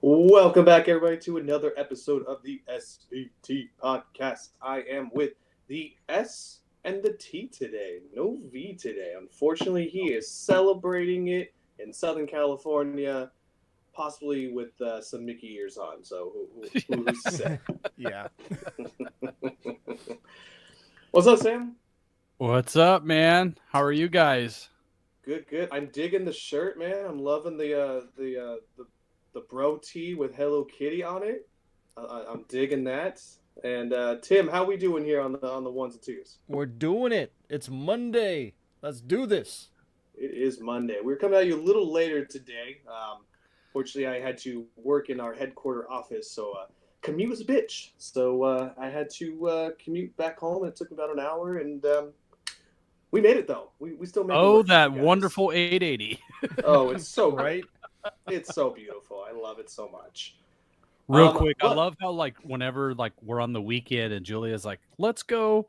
Welcome back, everybody, to another episode of the SVT podcast. I am with the S and the T today. No V today. Unfortunately, he is celebrating it in Southern California, possibly with some Mickey ears on. So, who's to say? Yeah. What's up, Sam? What's up, man? How are you guys? Good, good. I'm digging the shirt, man. I'm loving the bro tee with Hello Kitty on it. I'm digging that. And Tim, how we doing here on the ones and twos? We're doing it. It's Monday. Let's do this. It is Monday. We're coming at you a little later today. Fortunately, I had to work in our headquarter office, so commute was a bitch. So I had to commute back home. It took about an hour, and we made it though. We still made it. Oh, Work for that you guys. wonderful 880. Oh, it's so Right? great. It's so beautiful. I love it so much. Real quick, I but- love how whenever we're on the weekend and Julia's like, let's go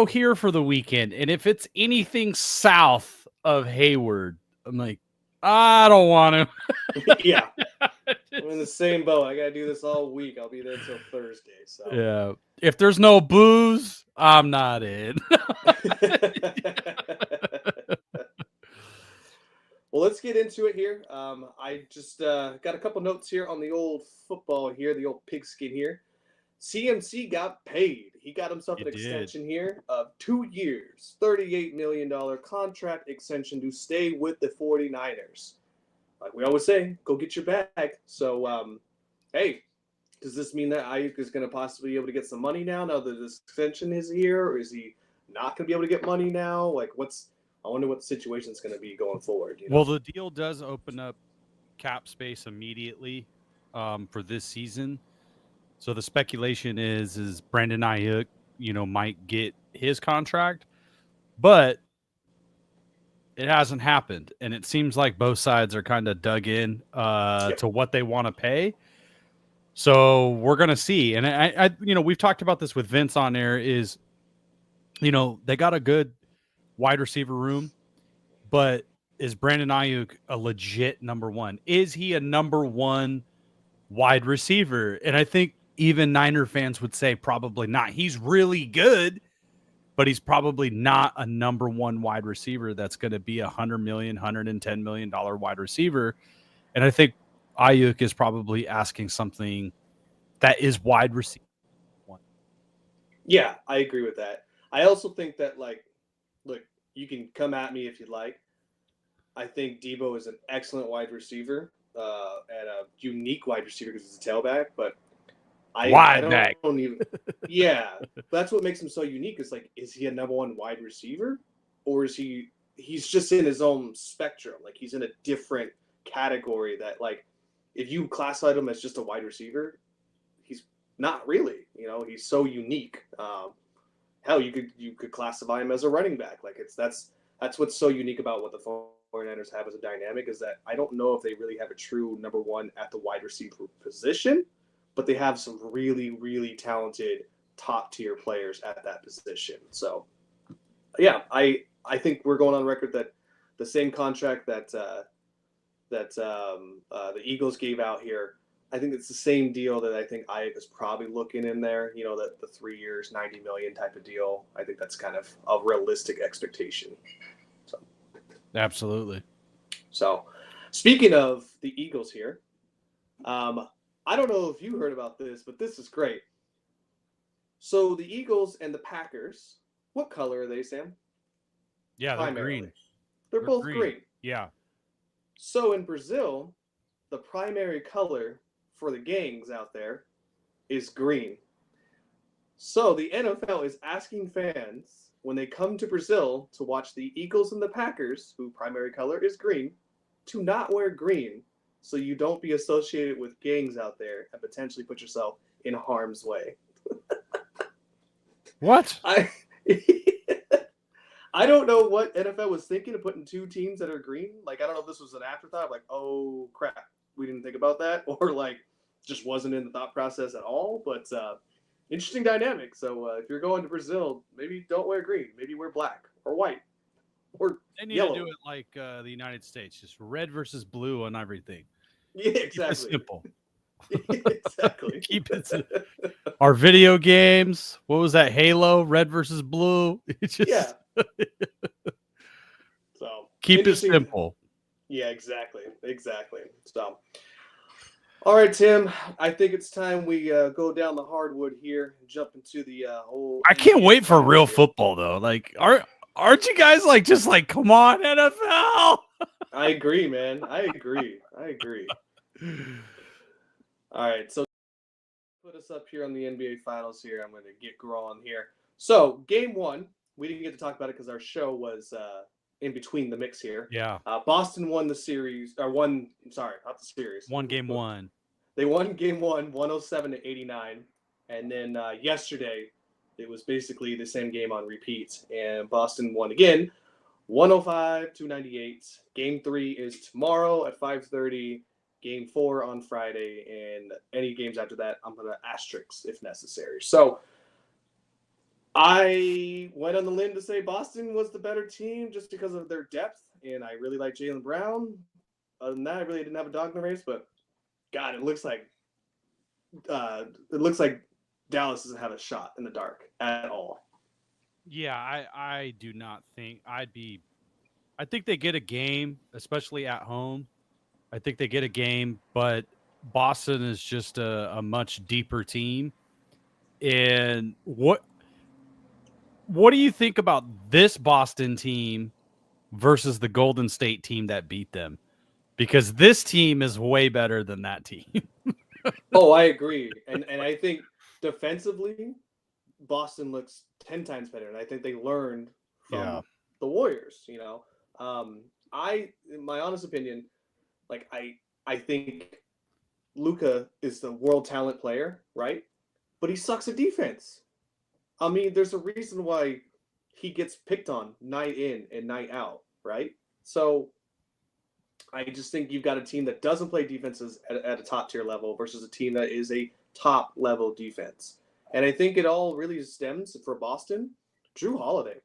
here for the weekend. And if it's anything south of Hayward, I'm like, I don't want to. Yeah, I'm in the same boat. I gotta do this all week. I'll be there till Thursday. So Yeah. If there's no booze, I'm not in. Well, let's get into it here. I just got a couple notes here on the old football here, the old pigskin here. CMC got paid. He got himself an He did. extension here of 2 years, $38 million contract extension to stay with the 49ers. Like we always say, go get your bag. So, hey, does this mean that Ayuk is going to possibly be able to get some money now that this extension is here? Or is he not going to be able to get money now? Like, I wonder what the situation is going to be going forward. You know? Well, the deal does open up cap space immediately for this season. So the speculation is Brandon Ayuk, might get his contract, but it hasn't happened, and it seems like both sides are kind of dug in to what they want to pay. So we're gonna see, and I we've talked about this with Vince on air. Is they got a good wide receiver room, but is Brandon Ayuk a legit number one? Is he a number one wide receiver? And I think even Niner fans would say probably not. He's really good, but he's probably not a number one wide receiver that's going to be $100 million, $110 million wide receiver. And I think Ayuk is probably asking something that is wide receiver. Yeah, I agree with that. I also think that, look, you can come at me if you'd like. I think Debo is an excellent wide receiver and a unique wide receiver because he's a tailback. But I don't even. Yeah, that's what makes him so unique. Is is he a number one wide receiver, or is he's just in his own spectrum? Like he's in a different category that, if you classified him as just a wide receiver, he's not really. He's so unique. Hell, you could classify him as a running back. That's what's so unique about what the 49ers have as a dynamic is that I don't know if they really have a true number one at the wide receiver position, but they have some really, really talented top tier players at that position. So, yeah, I think we're going on record that the same contract that the Eagles gave out here, I think it's the same deal that I think Ayuk is probably looking in there. That the 3 years, $90 million type of deal. I think that's kind of a realistic expectation. So, Absolutely. So, speaking of the Eagles here, I don't know if you heard about this, but this is great. So the Eagles and the Packers, what color are they, Sam? Yeah, they're green. They're both green. Yeah. So in Brazil, the primary color for the gangs out there is green. So the NFL is asking fans when they come to Brazil to watch the Eagles and the Packers, whose primary color is green, to not wear green so you don't be associated with gangs out there and potentially put yourself in harm's way. What? I don't know what NFL was thinking of putting two teams that are green. I don't know if this was an afterthought, oh crap, we didn't think about that, or just wasn't in the thought process at all. But interesting dynamic. So if you're going to Brazil, maybe don't wear green. Maybe wear black or white or They need yellow. to do it like the United States, just red versus blue on everything. Yeah, Keep it exactly. simple. Exactly. Keep it simple. Our video games. What was that? Halo, Red versus Blue. It's just Yeah. So keep it interesting. simple. Yeah, exactly. So, all right, Tim. I think it's time we go down the hardwood here and jump into the whole. I can't NBA wait for finals real here. football though. Like, aren't you guys like just like, come on, NFL? I agree, man. I agree. All right, so put us up here on the NBA finals here. I'm going to get going here. So, game one, we didn't get to talk about it because our show was in between the mix here. Yeah. Boston won the series, or won. Sorry, not the series. Won game one. They won game one, 107-89, and then yesterday it was basically the same game on repeat, and Boston won again, 105-98. Game three is tomorrow at 5:30. Game four on Friday, and any games after that, I'm gonna asterisk if necessary. So I went on the limb to say Boston was the better team just because of their depth, and I really like Jaylen Brown. Other than that, I really didn't have a dog in the race, but God, it looks like Dallas doesn't have a shot in the dark at all. Yeah, I do not think I think they get a game, especially at home. I think they get a game, but Boston is just a much deeper team. And what do you think about this Boston team versus the Golden State team that beat them? Because this team is way better than that team. Oh, I agree. And I think defensively, Boston looks 10 times better. And I think they learned from the Warriors, you know. In my honest opinion, like I think Luka is the world talent player, right? But he sucks at defense. I mean, there's a reason why he gets picked on night in and night out, right? So I just think you've got a team that doesn't play defenses at a top tier level versus a team that is a top level defense. And I think it all really stems for Boston, Drew Holiday.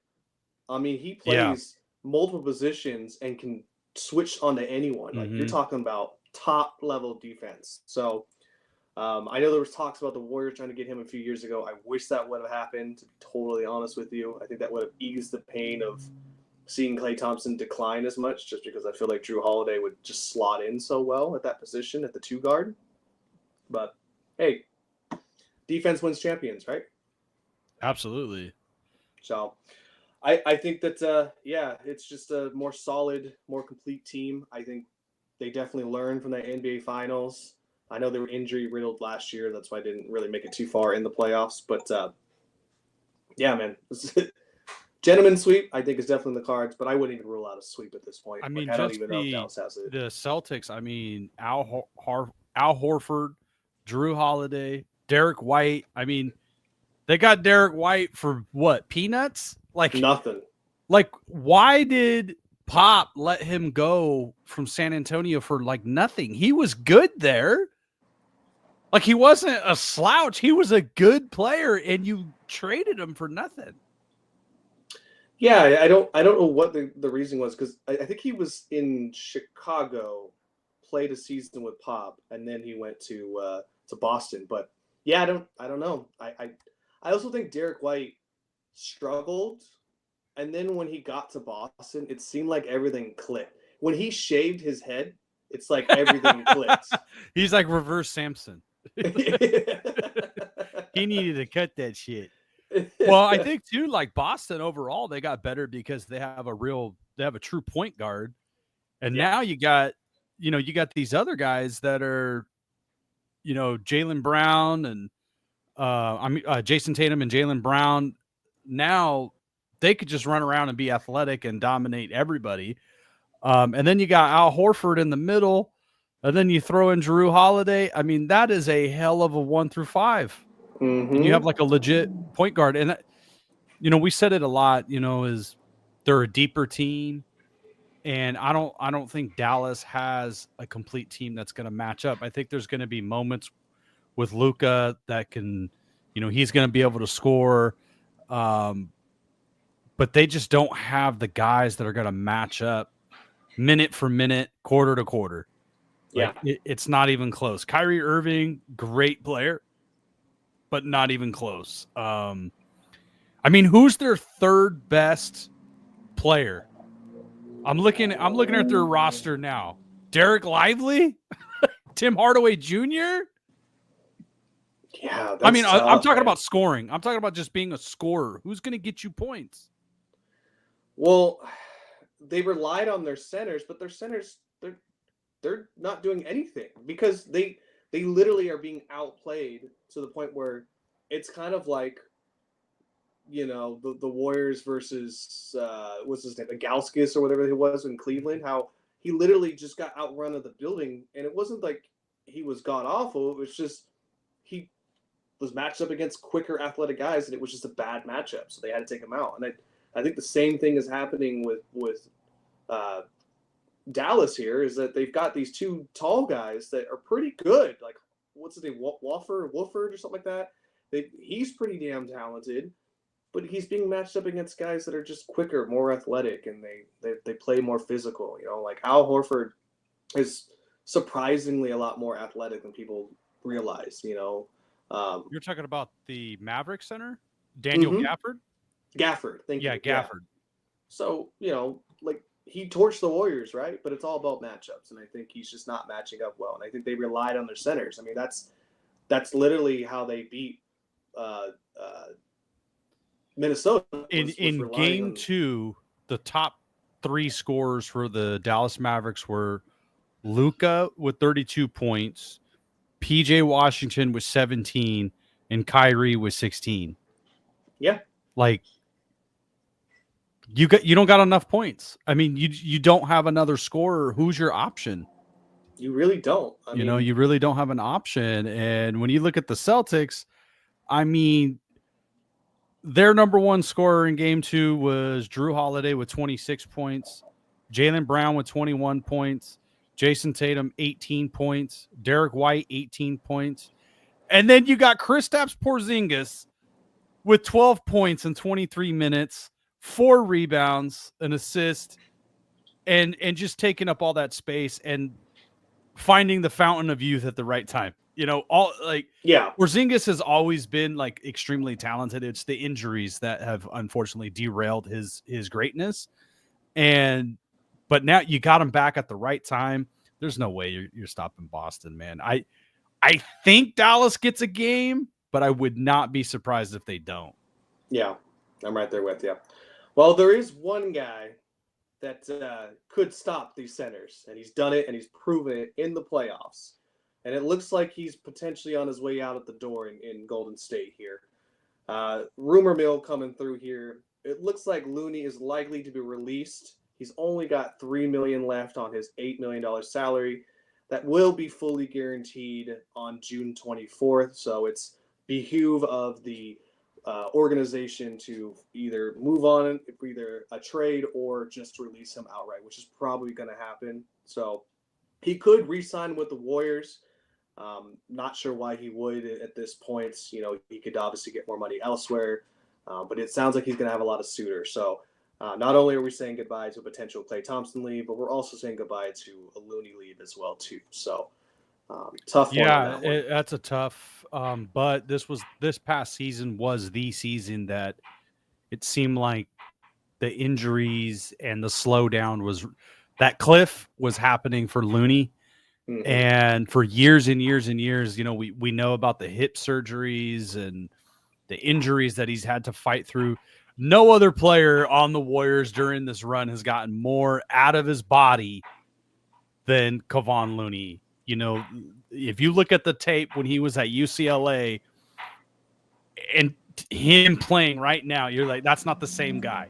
I mean, he plays multiple positions and can switch onto anyone. Like you're talking about top level defense. So I know there was talks about the Warriors trying to get him a few years ago. I wish that would have happened, to be totally honest with you. I think that would have eased the pain of seeing Klay Thompson decline as much, just because I feel like Drew Holiday would just slot in so well at that position at the two guard. But hey, defense wins champions, right? Absolutely. So I think that, it's just a more solid, more complete team. I think they definitely learned from the NBA Finals. I know they were injury riddled last year. That's why I didn't really make it too far in the playoffs. But, yeah, man. Gentleman sweep, I think, is definitely in the cards, but I wouldn't even rule out a sweep at this point. I mean, I don't even know if Dallas has it. The Celtics, I mean, Al Horford, Drew Holiday, Derek White. I mean, they got Derek White for what, peanuts? Like nothing. Like, why did Pop let him go from San Antonio for like nothing? He was good there. Like, he wasn't a slouch. He was a good player, and you traded him for nothing. Yeah, I don't know what the reason was, because I think he was in Chicago, played a season with Pop, and then he went to Boston. But yeah, I don't know. I also think Derek White struggled, and then when he got to Boston, it seemed like everything clicked. When he shaved his head, it's like everything clicked. He's like reverse Samson. He needed to cut that shit. Well, I think too, like Boston overall, they got better because they have a true point guard. And now you got these other guys that are, Jaylen Brown and Jason Tatum and Jaylen Brown. Now they could just run around and be athletic and dominate everybody. And then you got Al Horford in the middle, and then you throw in Drew Holiday. I mean, that is a hell of a 1 through 5. Mm-hmm. And you have like a legit point guard. And, we said it a lot, is they're a deeper team. And I don't think Dallas has a complete team that's going to match up. I think there's going to be moments with Luka that can, he's going to be able to score. But they just don't have the guys that are going to match up minute for minute, quarter to quarter. Yeah. Like it's not even close. Kyrie Irving, great player, but not even close. I mean, who's their third best player? I'm looking at their roster now. Derek Lively, Tim Hardaway Jr. Yeah, I mean, that's I'm tough, talking man. about scoring. I'm talking about just being a scorer. Who's going to get you points? Well, they relied on their centers, but their centers they're not doing anything because they literally are being outplayed to the point where it's kind of like the Warriors versus what's his name, Gauskas or whatever he was in Cleveland. How he literally just got outrun of the building, and it wasn't like he was god awful. It was just he was matched up against quicker, athletic guys, and it was just a bad matchup. So they had to take him out. And I think the same thing is happening with uh, Dallas here. Is that they've got these two tall guys that are pretty good. Like what's his name, Wolford or something like that. He's pretty damn talented, but he's being matched up against guys that are just quicker, more athletic, and they play more physical. Like Al Horford is surprisingly a lot more athletic than people realize. You're talking about the Maverick Center, Daniel Gafford. Gafford, thank you. Yeah, Gafford. So like he torched the Warriors, right? But it's all about matchups, and I think he's just not matching up well. And I think they relied on their centers. I mean, that's literally how they beat Minnesota. In game 2, the top 3 scorers for the Dallas Mavericks were Luka with 32 points, PJ Washington with 17, and Kyrie with 16. Yeah. Like you don't got enough points. I mean, you don't have another scorer. Who's your option? You really don't. You really don't have an option. And when you look at the Celtics, I mean, their number one scorer in game 2 was Drew Holiday with 26 points, Jaylen Brown with 21 points, Jason Tatum 18 points, Derek White 18 points. And then you got Kristaps Porzingis with 12 points in 23 minutes, 4 rebounds, an assist, and just taking up all that space and finding the fountain of youth at the right time. Porzingis has always been like extremely talented. It's the injuries that have unfortunately derailed his greatness. But now you got him back at the right time. There's no way you're stopping Boston, man. I think Dallas gets a game, but I would not be surprised if they don't. Yeah, I'm right there with you. Well, there is one guy that could stop these centers, and he's done it, and he's proven it in the playoffs. And it looks like he's potentially on his way out at the door in Golden State here. Rumor mill coming through here. It looks like Looney is likely to be released. He's only got $3 million left on his $8 million salary. That will be fully guaranteed on June 24th. So it's behoove of the organization to either move on for either a trade or just release him outright, which is probably going to happen. So he could re-sign with the Warriors. Not sure why he would at this point. He could obviously get more money elsewhere, but it sounds like he's going to have a lot of suitors. So not only are we saying goodbye to a potential Klay Thompson leave, but we're also saying goodbye to a Looney leave as well too. So tough one. Yeah, that's a tough. But this past season was the season that it seemed like the injuries and the slowdown was that cliff was happening for Looney. Mm-hmm. And for years and years and years, we know about the hip surgeries and the injuries that he's had to fight through. No other player on the Warriors during this run has gotten more out of his body than Kevon Looney. If you look at the tape when he was at UCLA and him playing right now, you're like, that's not the same guy.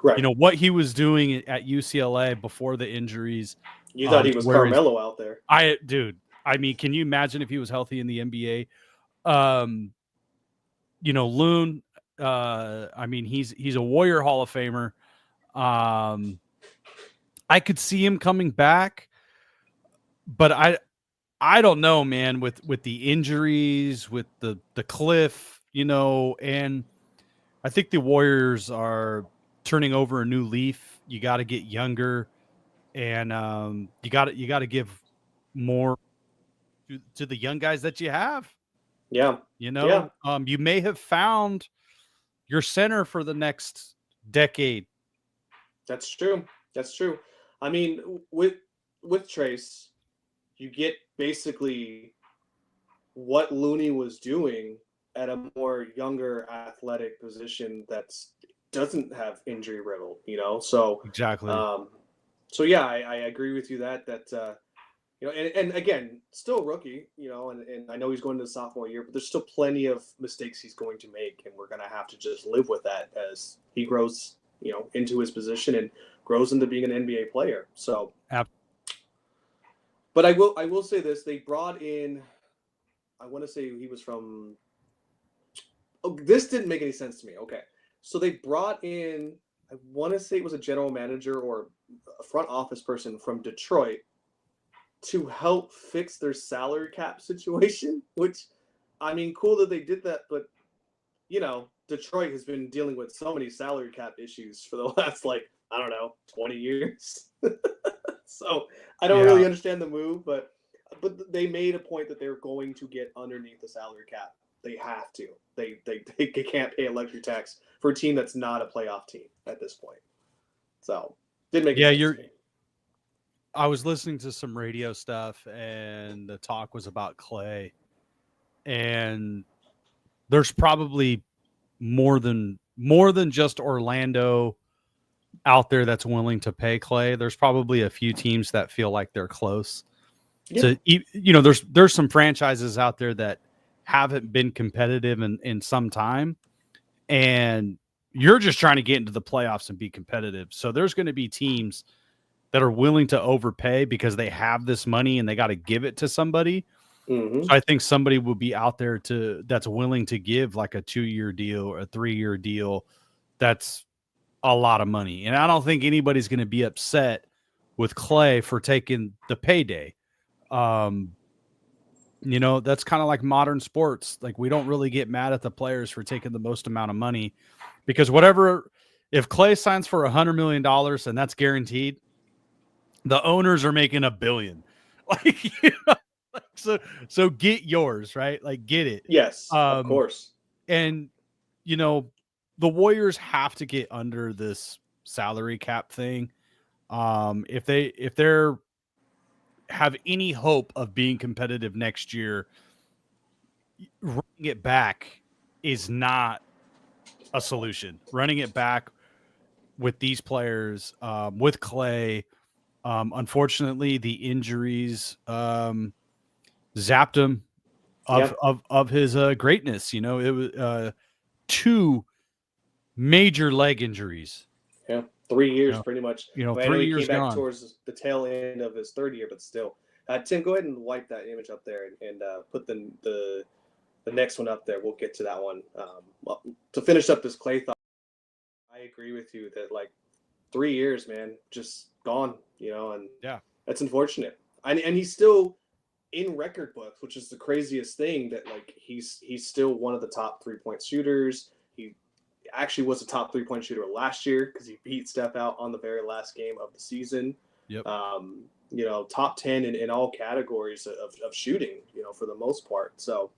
Right. What he was doing at UCLA before the injuries. You thought he was Carmelo out there. Can you imagine if he was healthy in the NBA? Loon, he's a Warrior Hall of Famer. I could see him coming back, but I don't know, man, with the injuries, with the cliff, and I think the Warriors are turning over a new leaf. You got to get younger, and you got to give more to the young guys that you have. Yeah. You know, you may have found your center for the next decade. That's true. That's true. I mean, with Trace, you get basically what Looney was doing at a more younger athletic position that's doesn't have injury riddle, you know. So Exactly. so yeah, I agree with you that you know, and again, still a rookie, you know, and I know he's going to the sophomore year, but there's still plenty of mistakes he's going to make, and we're going to have to just live with that as he grows, you know, into his position and grows into being an NBA player. So, but I will say this: they brought in, I want to say he was from. Oh, this didn't make any sense to me. Okay, so they brought in, I want to say it was a general manager or a front office person from Detroit to help fix their salary cap situation, which, I mean, cool that they did that, but, you know, Detroit has been dealing with so many salary cap issues for the last, like, I don't know, 20 years. So I don't really understand the move, but they made a point that they're going to get underneath the salary cap. They have to. They can't pay a luxury tax for a team that's not a playoff team at this point. So didn't make sense to me. I was listening to some radio stuff, and the talk was about Clay. And there's probably more than just Orlando out there that's willing to pay Clay. There's probably a few teams that feel like they're close. Yeah. So, you know, there's some franchises out there that haven't been competitive in some time, and you're just trying to get into the playoffs and be competitive. So there's going to be teams that are willing to overpay because they have this money and they got to give it to somebody. Mm-hmm. So I think somebody will be out there that's willing to give like a 2-year deal or a 3-year deal. That's a lot of money. And I don't think anybody's going to be upset with Clay for taking the payday. You know, that's kind of like modern sports. Like, we don't really get mad at the players for taking the most amount of money, because if Clay signs for $100 million and that's guaranteed, the owners are making $1 billion. Like, you know, so get yours, right? Like, get it. Yes, of course. And, you know, the Warriors have to get under this salary cap thing. If they're have any hope of being competitive next year, running it back is not a solution. Running it back with these players, with Clay, unfortunately, the injuries zapped him of his greatness. You know, it was 2 major leg injuries. Yeah, 3 years pretty much. You know, I 3 know years he came back gone. towards the tail end of his 3rd year, but still. Tim, go ahead and wipe that image up there and put the next one up there. We'll get to that one. Well, to finish up this Clay thought, I agree with you that, like, 3 years, man, just gone, you know, and that's unfortunate. And he's still in record books, which is the craziest thing, that, like, he's still one of the top 3-point shooters. He actually was a top 3-point shooter last year because he beat Steph out on the very last game of the season. Yep. You know, top 10 in all categories of shooting, you know, for the most part. So,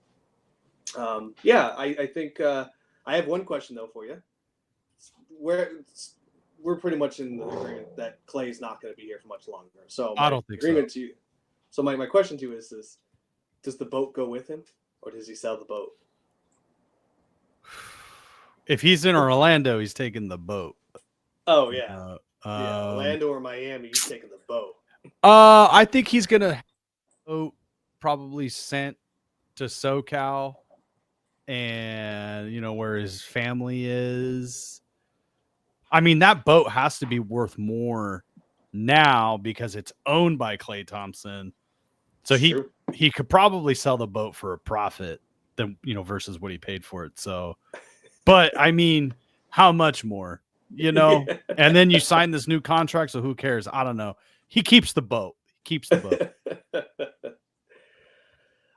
I think I have one question, though, for you. We're pretty much in the agreement that Clay's not going to be here for much longer. So I don't think so. So my question to you is this: does the boat go with him, or does he sell the boat? If he's in Orlando, he's taking the boat. Oh, yeah. Orlando or Miami, he's taking the boat. I think he's going to boat probably sent to SoCal and, you know, where his family is. I mean, that boat has to be worth more now because it's owned by Klay Thompson. So he could probably sell the boat for a profit than, you know, versus what he paid for it. So, but I mean, how much more, you know? And then you sign this new contract, so who cares? I don't know. He keeps the boat.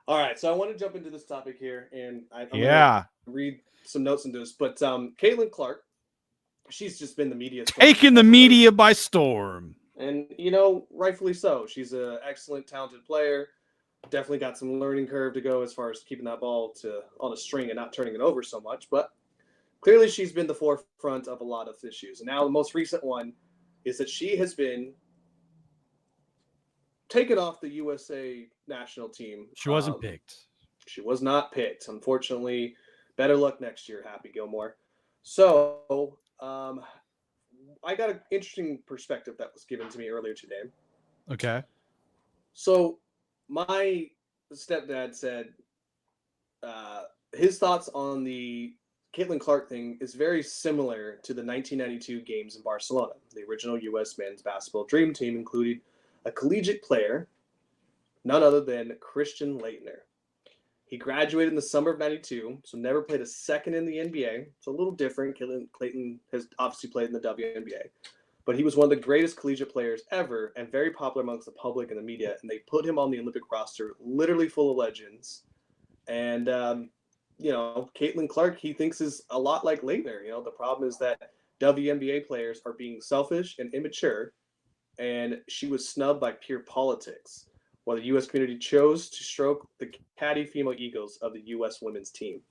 All right, so I want to jump into this topic here, and I'm going to read some notes into this. But Caitlin Clark, she's just been the media taking the media by storm. And, rightfully so. She's an excellent, talented player. Definitely got some learning curve to go as far as keeping that ball on a string and not turning it over so much. But clearly she's been the forefront of a lot of issues. And now the most recent one is that she has been taken off the USA national team. She wasn't picked. She was not picked. Unfortunately, better luck next year, Happy Gilmore. So I got an interesting perspective that was given to me earlier today. Okay. So my stepdad said his thoughts on the Caitlin Clark thing is very similar to the 1992 games in Barcelona. The original U.S. men's basketball dream team included a collegiate player, none other than Christian Laettner. He graduated in the summer of 92, so never played a second in the NBA. It's a little different. Clayton has obviously played in the WNBA. But he was one of the greatest collegiate players ever and very popular amongst the public and the media. And they put him on the Olympic roster, literally full of legends. And, Caitlin Clark, he thinks is a lot like Laettner. The problem is that WNBA players are being selfish and immature. And she was snubbed by pure politics, while the U.S. community chose to stroke the catty female egos of the U.S. women's team.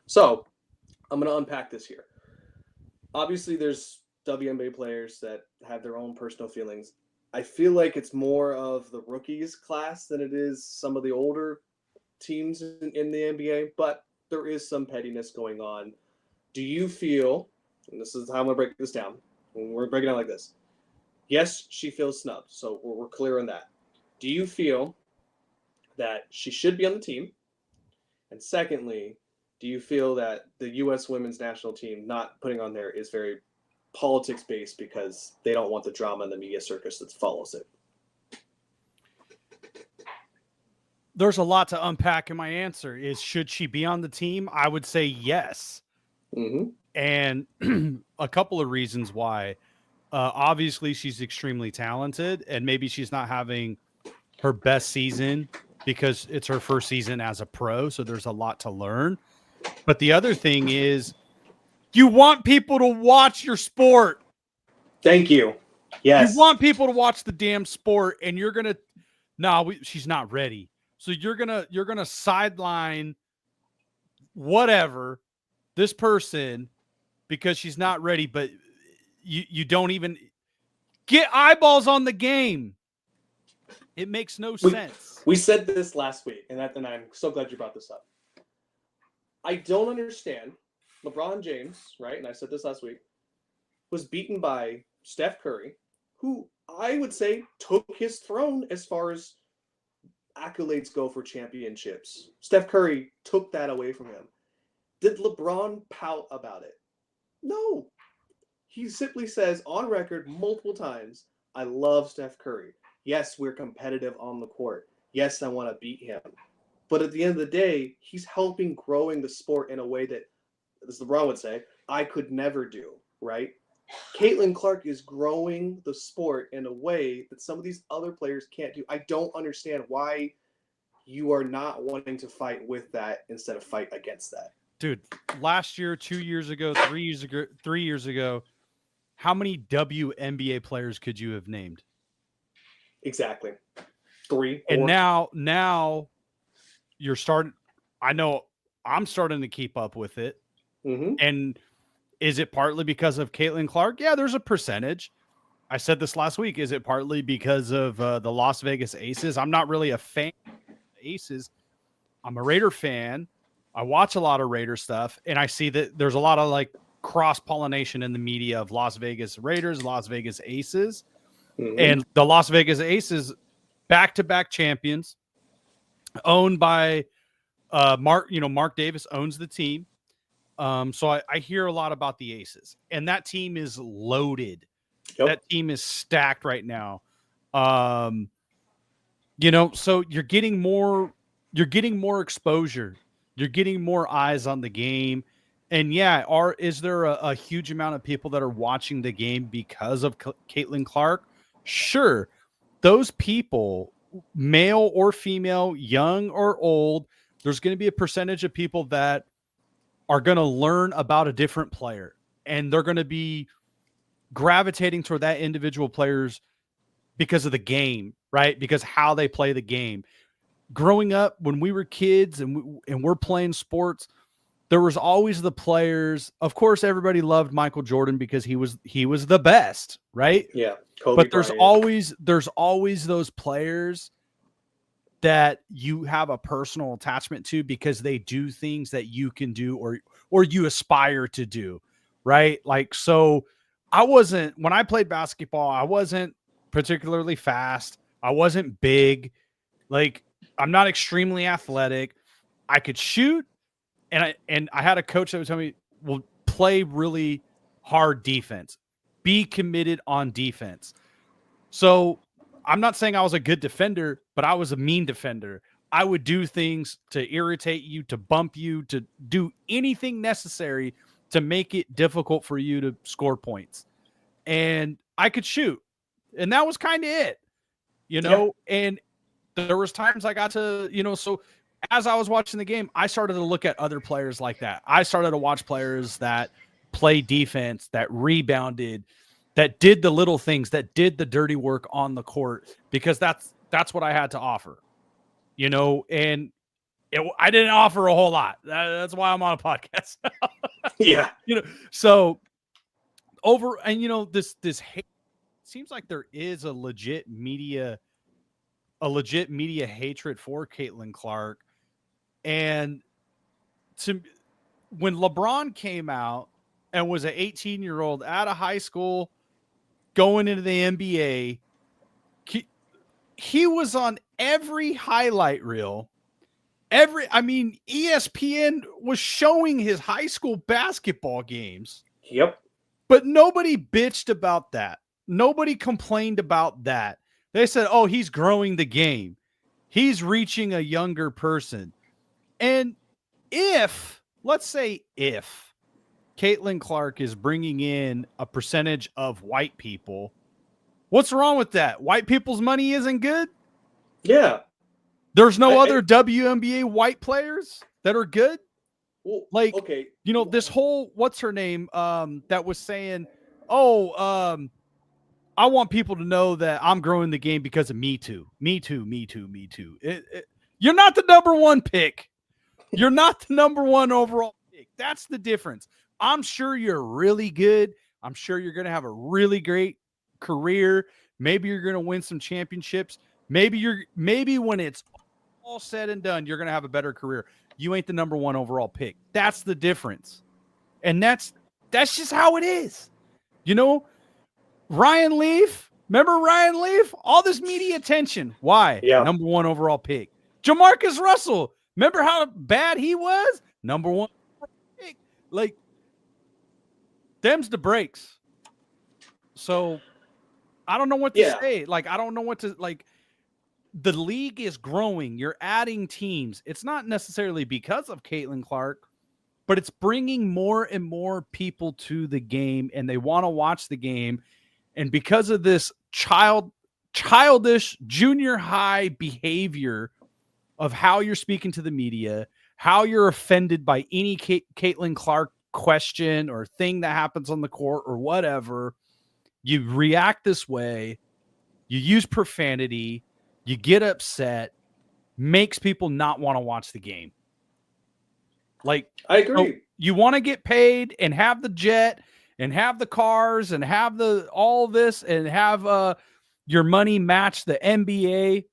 So I'm going to unpack this here. Obviously, there's WNBA players that have their own personal feelings. I feel like it's more of the rookies class than it is some of the older teams in the NBA, but there is some pettiness going on. Do you feel, and this is how I'm going to break this down, and we're breaking it down like this. Yes, she feels snubbed, so we're clear on that. Do you feel that she should be on the team? And secondly, do you feel that the U.S. women's national team not putting on there is very politics-based because they don't want the drama and the media circus that follows it? There's a lot to unpack in my answer. Should she be on the team? I would say yes. Mm-hmm. And a couple of reasons why. Obviously, she's extremely talented, and maybe she's not having her best season because it's her first season as a pro, so there's a lot to learn. But the other thing is, you want people to watch your sport. Thank you. Yes. You want people to watch the damn sport, and you're gonna she's not ready. So you're gonna sideline whatever this person because she's not ready, but you don't even get eyeballs on the game. It makes no sense. We said this last week, and I'm so glad you brought this up. I don't understand. LeBron James, right, and I said this last week, was beaten by Steph Curry, who I would say took his throne as far as accolades go for championships. Steph Curry took that away from him. Did LeBron pout about it? No. He simply says on record multiple times, I love Steph Curry. Yes, we're competitive on the court. Yes, I want to beat him. But at the end of the day, he's helping growing the sport in a way that, as LeBron would say, I could never do, right? Caitlin Clark is growing the sport in a way that some of these other players can't do. I don't understand why you are not wanting to fight with that instead of fight against that. Dude, last year, 2 years ago, 3 years ago, how many WNBA players could you have named? Exactly. 3, 4. And now you're starting. I know I'm starting to keep up with it. Mm-hmm. And is it partly because of Caitlin Clark? Yeah, there's a percentage. I said this last week. Is it partly because of the Las Vegas Aces? I'm not really a fan of the Aces. I'm a Raider fan. I watch a lot of Raider stuff, and I see that there's a lot of like cross-pollination in the media of Las Vegas Raiders, Las Vegas Aces, and the Las Vegas Aces, back-to-back champions, owned by Mark. Mark Davis owns the team. So I hear a lot about the Aces, and that team is loaded. Yep. That team is stacked right now. So you're getting more exposure. You're getting more eyes on the game. And yeah, is there a huge amount of people that are watching the game because of Caitlin Clark? Sure. Those people, male or female, young or old, there's going to be a percentage of people that are going to learn about a different player, and they're going to be gravitating toward that individual player's because of the game, right? Because how they play the game. Growing up, when we were kids and we're playing sports, there was always the players. Of course, everybody loved Michael Jordan because he was the best, right? Yeah, Kobe But there's always those players that you have a personal attachment to because they do things that you can do or you aspire to do, right? Like, so when I played basketball, I wasn't particularly fast. I wasn't big. Like, I'm not extremely athletic. I could shoot, and I had a coach that would tell me, well, play really hard defense. Be committed on defense. So I'm not saying I was a good defender, but I was a mean defender. I would do things to irritate you, to bump you, to do anything necessary to make it difficult for you to score points. And I could shoot. And that was kind of it, and there was times I got to, so as I was watching the game, I started to look at other players like that. I started to watch players that play defense, that rebounded, that did the little things, that did the dirty work on the court, because that's what I had to offer, and I didn't offer a whole lot. That's why I'm on a podcast. Yeah. So this hate, seems like there is a legit media hatred for Caitlin Clark. And when LeBron came out and was an 18-year-old out of high school going into the NBA, he was on every highlight reel. ESPN was showing his high school basketball games. Yep. But nobody bitched about that. Nobody complained about that. They said, oh, he's growing the game. He's reaching a younger person. And let's say if Caitlin Clark is bringing in a percentage of white people, what's wrong with that? White people's money isn't good? Yeah. There's no other WNBA white players that are good? Well, like, okay. This whole, what's her name, that was saying, I want people to know that I'm growing the game because of Me Too. Me Too, Me Too, Me Too. You're not the number one pick. You're not the number one overall pick. That's the difference. I'm sure you're really good. I'm sure you're going to have a really great career. Maybe you're going to win some championships. Maybe when it's all said and done, you're going to have a better career. You ain't the number one overall pick. That's the difference. And that's just how it is. Ryan Leaf, remember Ryan Leaf? All this media attention. Why? Yeah. Number one overall pick. Jamarcus Russell, remember how bad he was? Number one pick. Like, them's the breaks. So I don't know what to say. Like, I don't know what to, like, the league is growing. You're adding teams. It's not necessarily because of Caitlin Clark, but it's bringing more and more people to the game, and they want to watch the game. And because of this childish junior high behavior of how you're speaking to the media, how you're offended by any Caitlin Clark question or thing that happens on the court or whatever, you react this way, you use profanity, you get upset, makes people not want to watch the game. Like, I agree. So you want to get paid and have the jet and have the cars and have all this and have your money match the NBA,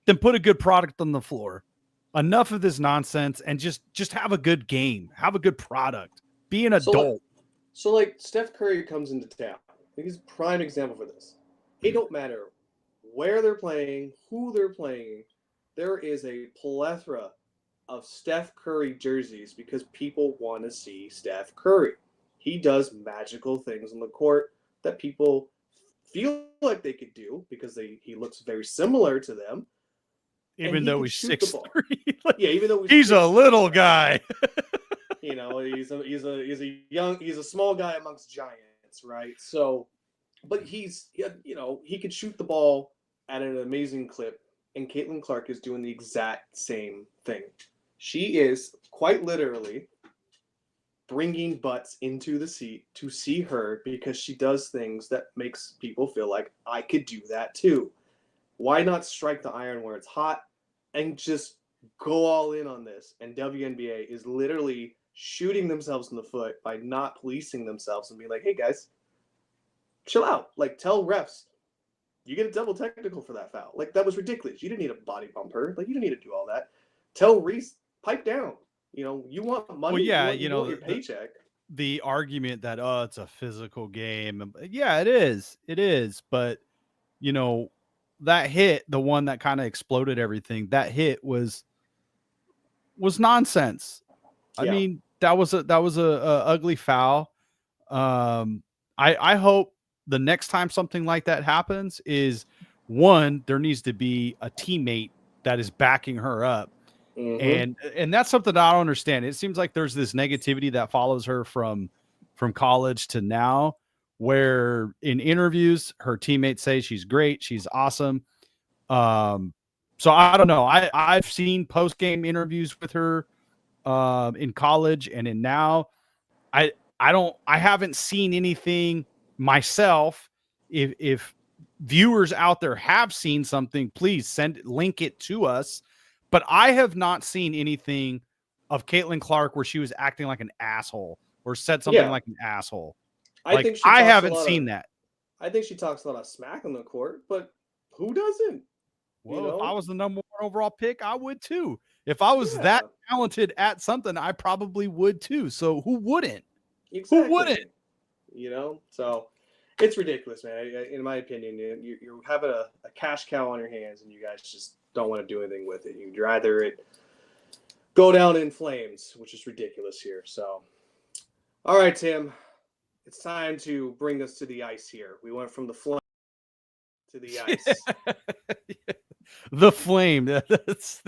then put a good product on the floor. Enough of this nonsense and just have a good game. Have a good product. Be an adult. So like Steph Curry comes into town. I think he's a prime example for this. It don't matter where they're playing, who they're playing. There is a plethora of Steph Curry jerseys because people want to see Steph Curry. He does magical things on the court that people feel like they could do because he looks very similar to them. Even though he's 6'3". Even though he's a little guy. He's a small guy amongst giants, right? So, but he could shoot the ball at an amazing clip, and Caitlin Clark is doing the exact same thing. She is quite literally bringing butts into the seat to see her because she does things that makes people feel like I could do that too. Why not strike the iron where it's hot and just go all in on this? And WNBA is literally shooting themselves in the foot by not policing themselves and being like, hey guys, chill out. Like, tell refs, you get a double technical for that foul. Like, that was ridiculous. You didn't need a body bumper. Like, you didn't need to do all that. Tell Reese, pipe down. You know, you want money. Well, yeah, you want your paycheck. The argument that it's a physical game. Yeah, it is. It is. But that hit, the one that kind of exploded everything, that hit was nonsense. I mean, that was a ugly foul. I hope the next time something like that happens is one, there needs to be a teammate that is backing her up. And that's something that I don't understand. It seems like there's this negativity that follows her from college to now, where in interviews her teammates say she's great, she's awesome. So I don't know. I've seen post-game interviews with her in college and in now. I haven't seen anything myself. If viewers out there have seen something, please link it to us. But I have not seen anything of Caitlin Clark where she was acting like an asshole or said something like an asshole. I haven't seen that. I think she talks a lot of smack on the court, but who doesn't? Well, if I was the number 1 overall pick, I would too. If I was that talented at something, I probably would too. So who wouldn't? Exactly. Who wouldn't? So it's ridiculous, man. In my opinion, you're having a cash cow on your hands, and you guys just don't want to do anything with it. You'd rather it go down in flames, which is ridiculous here. So, all right, Tim, it's time to bring us to the ice here. We went from the flame to the ice. The flame. That's.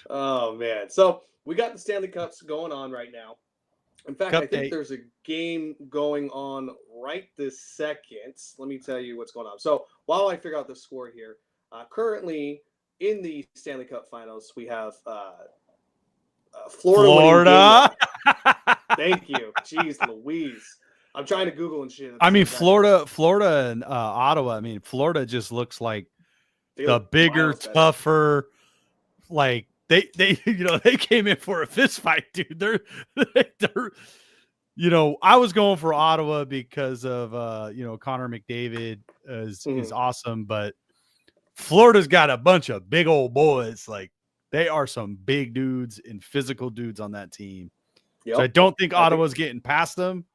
Oh man! So we got the Stanley Cups going on right now. In fact, I think there's a game going on right this second. Let me tell you what's going on. So while I figure out the score here, currently in the Stanley Cup Finals, we have Florida. Thank you. Jeez Louise. I'm trying to Google and shit. I mean, Florida and Ottawa. I mean, Florida just looks like the bigger, tougher, like they they came in for a fist fight, dude. They're I was going for Ottawa because of Connor McDavid is awesome, but Florida's got a bunch of big old boys. Like, they are some big dudes and physical dudes on that team. So I don't think Ottawa's getting past them,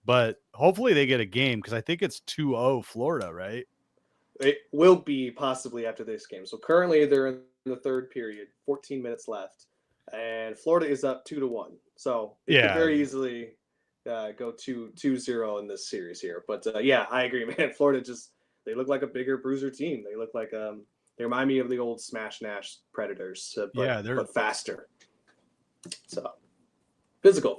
but hopefully they get a game because I think it's 2-0 Florida, right? It will be possibly after this game. So currently they're in the third period, 14 minutes left, and Florida is up 2-1. So it could very easily go 2-0 in this series here. But I agree, man. Florida they look like a bigger bruiser team. They look like they remind me of the old Smash Nash Predators, but faster. So physical.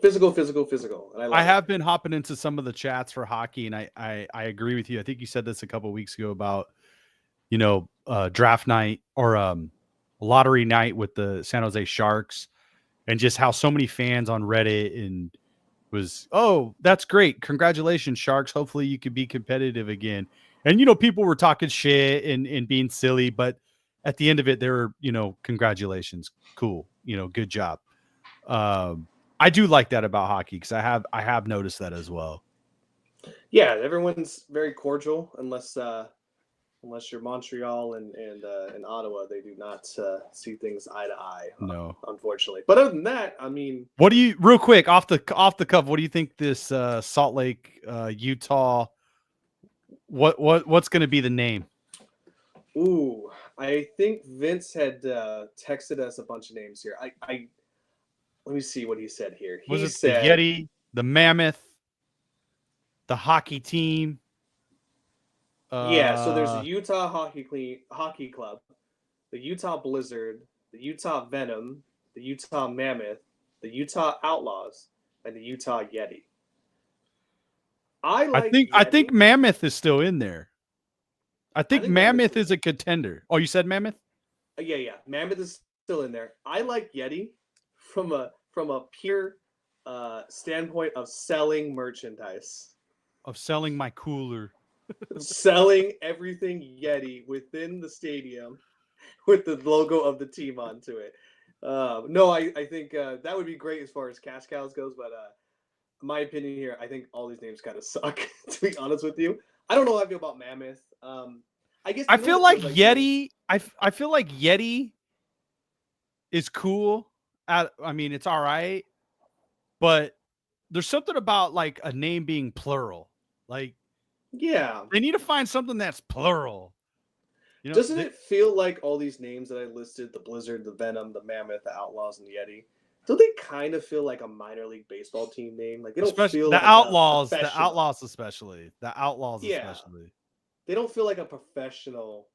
And I have been hopping into some of the chats for hockey, and I agree with you. I think you said this a couple of weeks ago about draft night or lottery night with the San Jose Sharks, and just how so many fans on Reddit and was, oh, that's great, congratulations Sharks, hopefully you could be competitive again. And people were talking shit and being silly, but at the end of it, they were congratulations, cool, good job. I do like that about hockey because I have noticed that as well. Yeah, everyone's very cordial unless you're Montreal and Ottawa. They do not see things eye to eye. No, unfortunately. But other than that, I mean, what do you, real quick off the cuff, what do you think this Salt Lake, Utah? What's going to be the name? Ooh, I think Vince had texted us a bunch of names here. I let me see what he said here. He said the Yeti, the Mammoth, the hockey team. So there's the Utah Hockey Club, the Utah Blizzard, the Utah Venom, the Utah Mammoth, the Utah Outlaws, and the Utah Yeti. I think Mammoth is still in there. I think Mammoth is a contender. Oh, you said Mammoth? Yeah. Mammoth is still in there. I like Yeti from a pure standpoint of selling merchandise, Of selling my cooler. selling everything Yeti within the stadium with the logo of the team onto it. No, I think that would be great as far as cash cows goes, but my opinion here, I think all these names kind of suck. To be honest with you, I don't know how I feel about Mammoth. I guess I you know feel what it like feels like Yeti. I feel like Yeti is cool. I mean, it's all right, but there's something about like a name being plural. Like yeah. they need to find something that's plural. You know, Doesn't it feel like all these names that I listed, the Blizzard, the Venom, the Mammoth, the Outlaws, and the Yeti, don't they kind of feel like a minor league baseball team name? Like they don't especially feel the like Outlaws, a professional. especially the Outlaws, Yeah, especially. they don't feel like a professional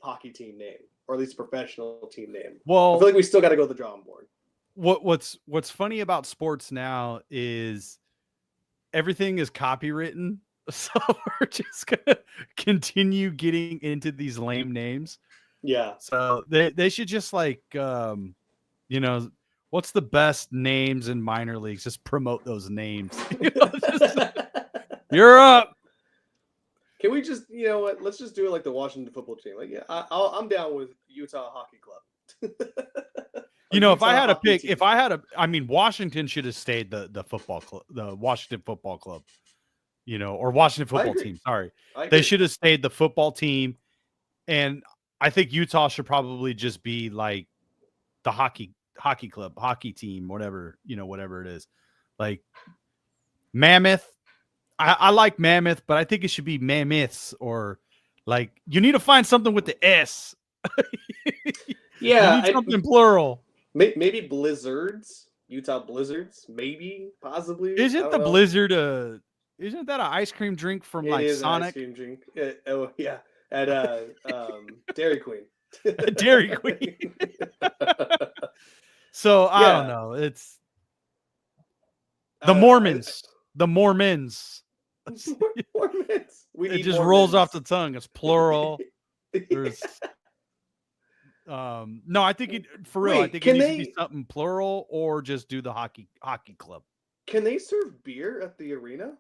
hockey team name, or at least a professional team name. I Well, feel like we still got to go to the drawing board. what's funny about sports now is everything is copywritten, so we're just gonna continue getting into these lame names. Yeah. So they should just like you know, what's the best names in minor leagues? Just promote those names. Just, you're up. Can we just, you know what? Let's just do it like the Washington football team. Like, yeah, I'm down with Utah Hockey Club. You know, if I Utah had a Hockey pick, Team. I mean, Washington should have stayed the football club, the Washington Football Club, you know, or Washington I Football agree. Team. Sorry, I they agree. should have stayed the football team, and I think Utah should probably just be like the hockey club, hockey team, whatever, you know, whatever it is, like Mammoth. I like Mammoth, but I think it should be Mammoths, or like you need to find something with the S. You Yeah, need something plural. maybe Blizzards, Utah Blizzards, maybe, possibly. I Isn't don't the know. Blizzard isn't that an ice cream drink from It like is an ice Sonic? cream drink. Oh yeah, at Dairy Queen. Dairy Queen. So I don't Yeah. know. It's I the don't know. Mormons. The Mormons. Mormons. We It need just more rolls Mormons. off the tongue. It's plural. There's no, I think it for real. I Wait, think it needs to be something plural or just do the hockey club. Can they serve beer at the arena?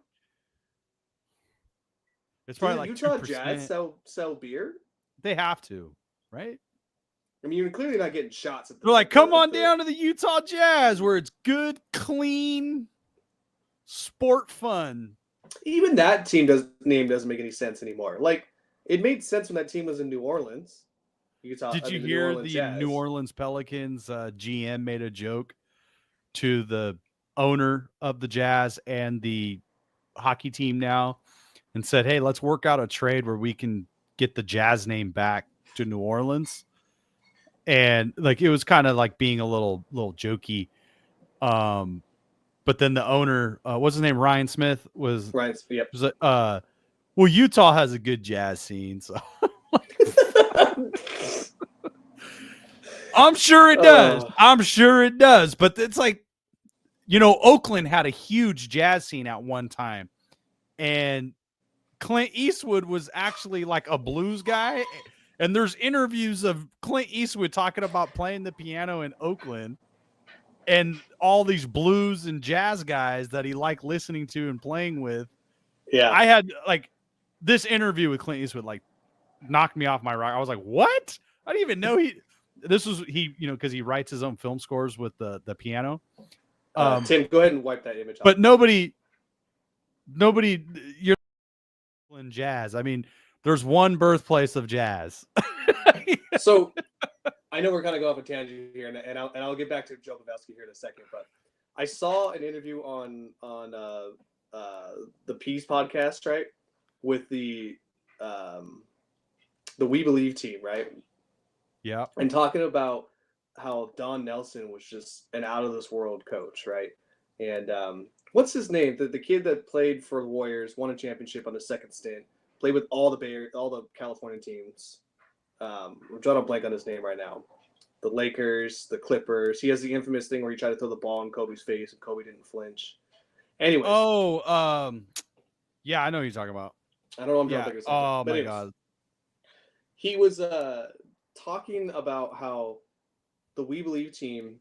It's Do probably the like Utah Jazz 2%. sell beer? They have to, right? I mean, you're clearly not getting shots at the. They're like, come on down to the Utah Jazz where it's good, clean, sport fun. Even that name doesn't make any sense anymore. Like it made sense when that team was in New Orleans. Utah. Did you the hear New Orleans the Jazz. New Orleans Pelicans GM made a joke to the owner of the Jazz and the hockey team now and said, hey, let's work out a trade where we can get the Jazz name back to New Orleans. And like it was kind of like being a little jokey. But then the owner, what's his name? Ryan Smith was Yep. was like, well, Utah has a good jazz scene, so I'm sure it does. I'm sure it does. But it's like, you know, Oakland had a huge jazz scene at one time. And Clint Eastwood was actually like a blues guy. And there's interviews of Clint Eastwood talking about playing the piano in Oakland and all these blues and jazz guys that he liked listening to and playing with. Yeah. I had like this interview with Clint Eastwood like knocked me off my rock. I was like, what? I didn't even know he, you know, because he writes his own film scores with the piano. Tim, go ahead and wipe that image off. But nobody, you're in jazz. I mean, there's one birthplace of jazz. So I know we're kind of going off a tangent here, and I'll get back to Joe Pavelski here in a second. But I saw an interview on the Peace podcast, right, with the We Believe team, right? Yeah. And talking about how Don Nelson was just an out of this world coach, right? And what's his name? The kid that played for the Warriors, won a championship on his second stint, played with all the California teams. We're drawing a blank on his name right now. The Lakers, the Clippers. He has the infamous thing where he tried to throw the ball in Kobe's face and Kobe didn't flinch. Anyways. Oh, yeah, I know what you're talking about. I don't know. I'm drawing Oh my God. He was talking about how the We Believe team,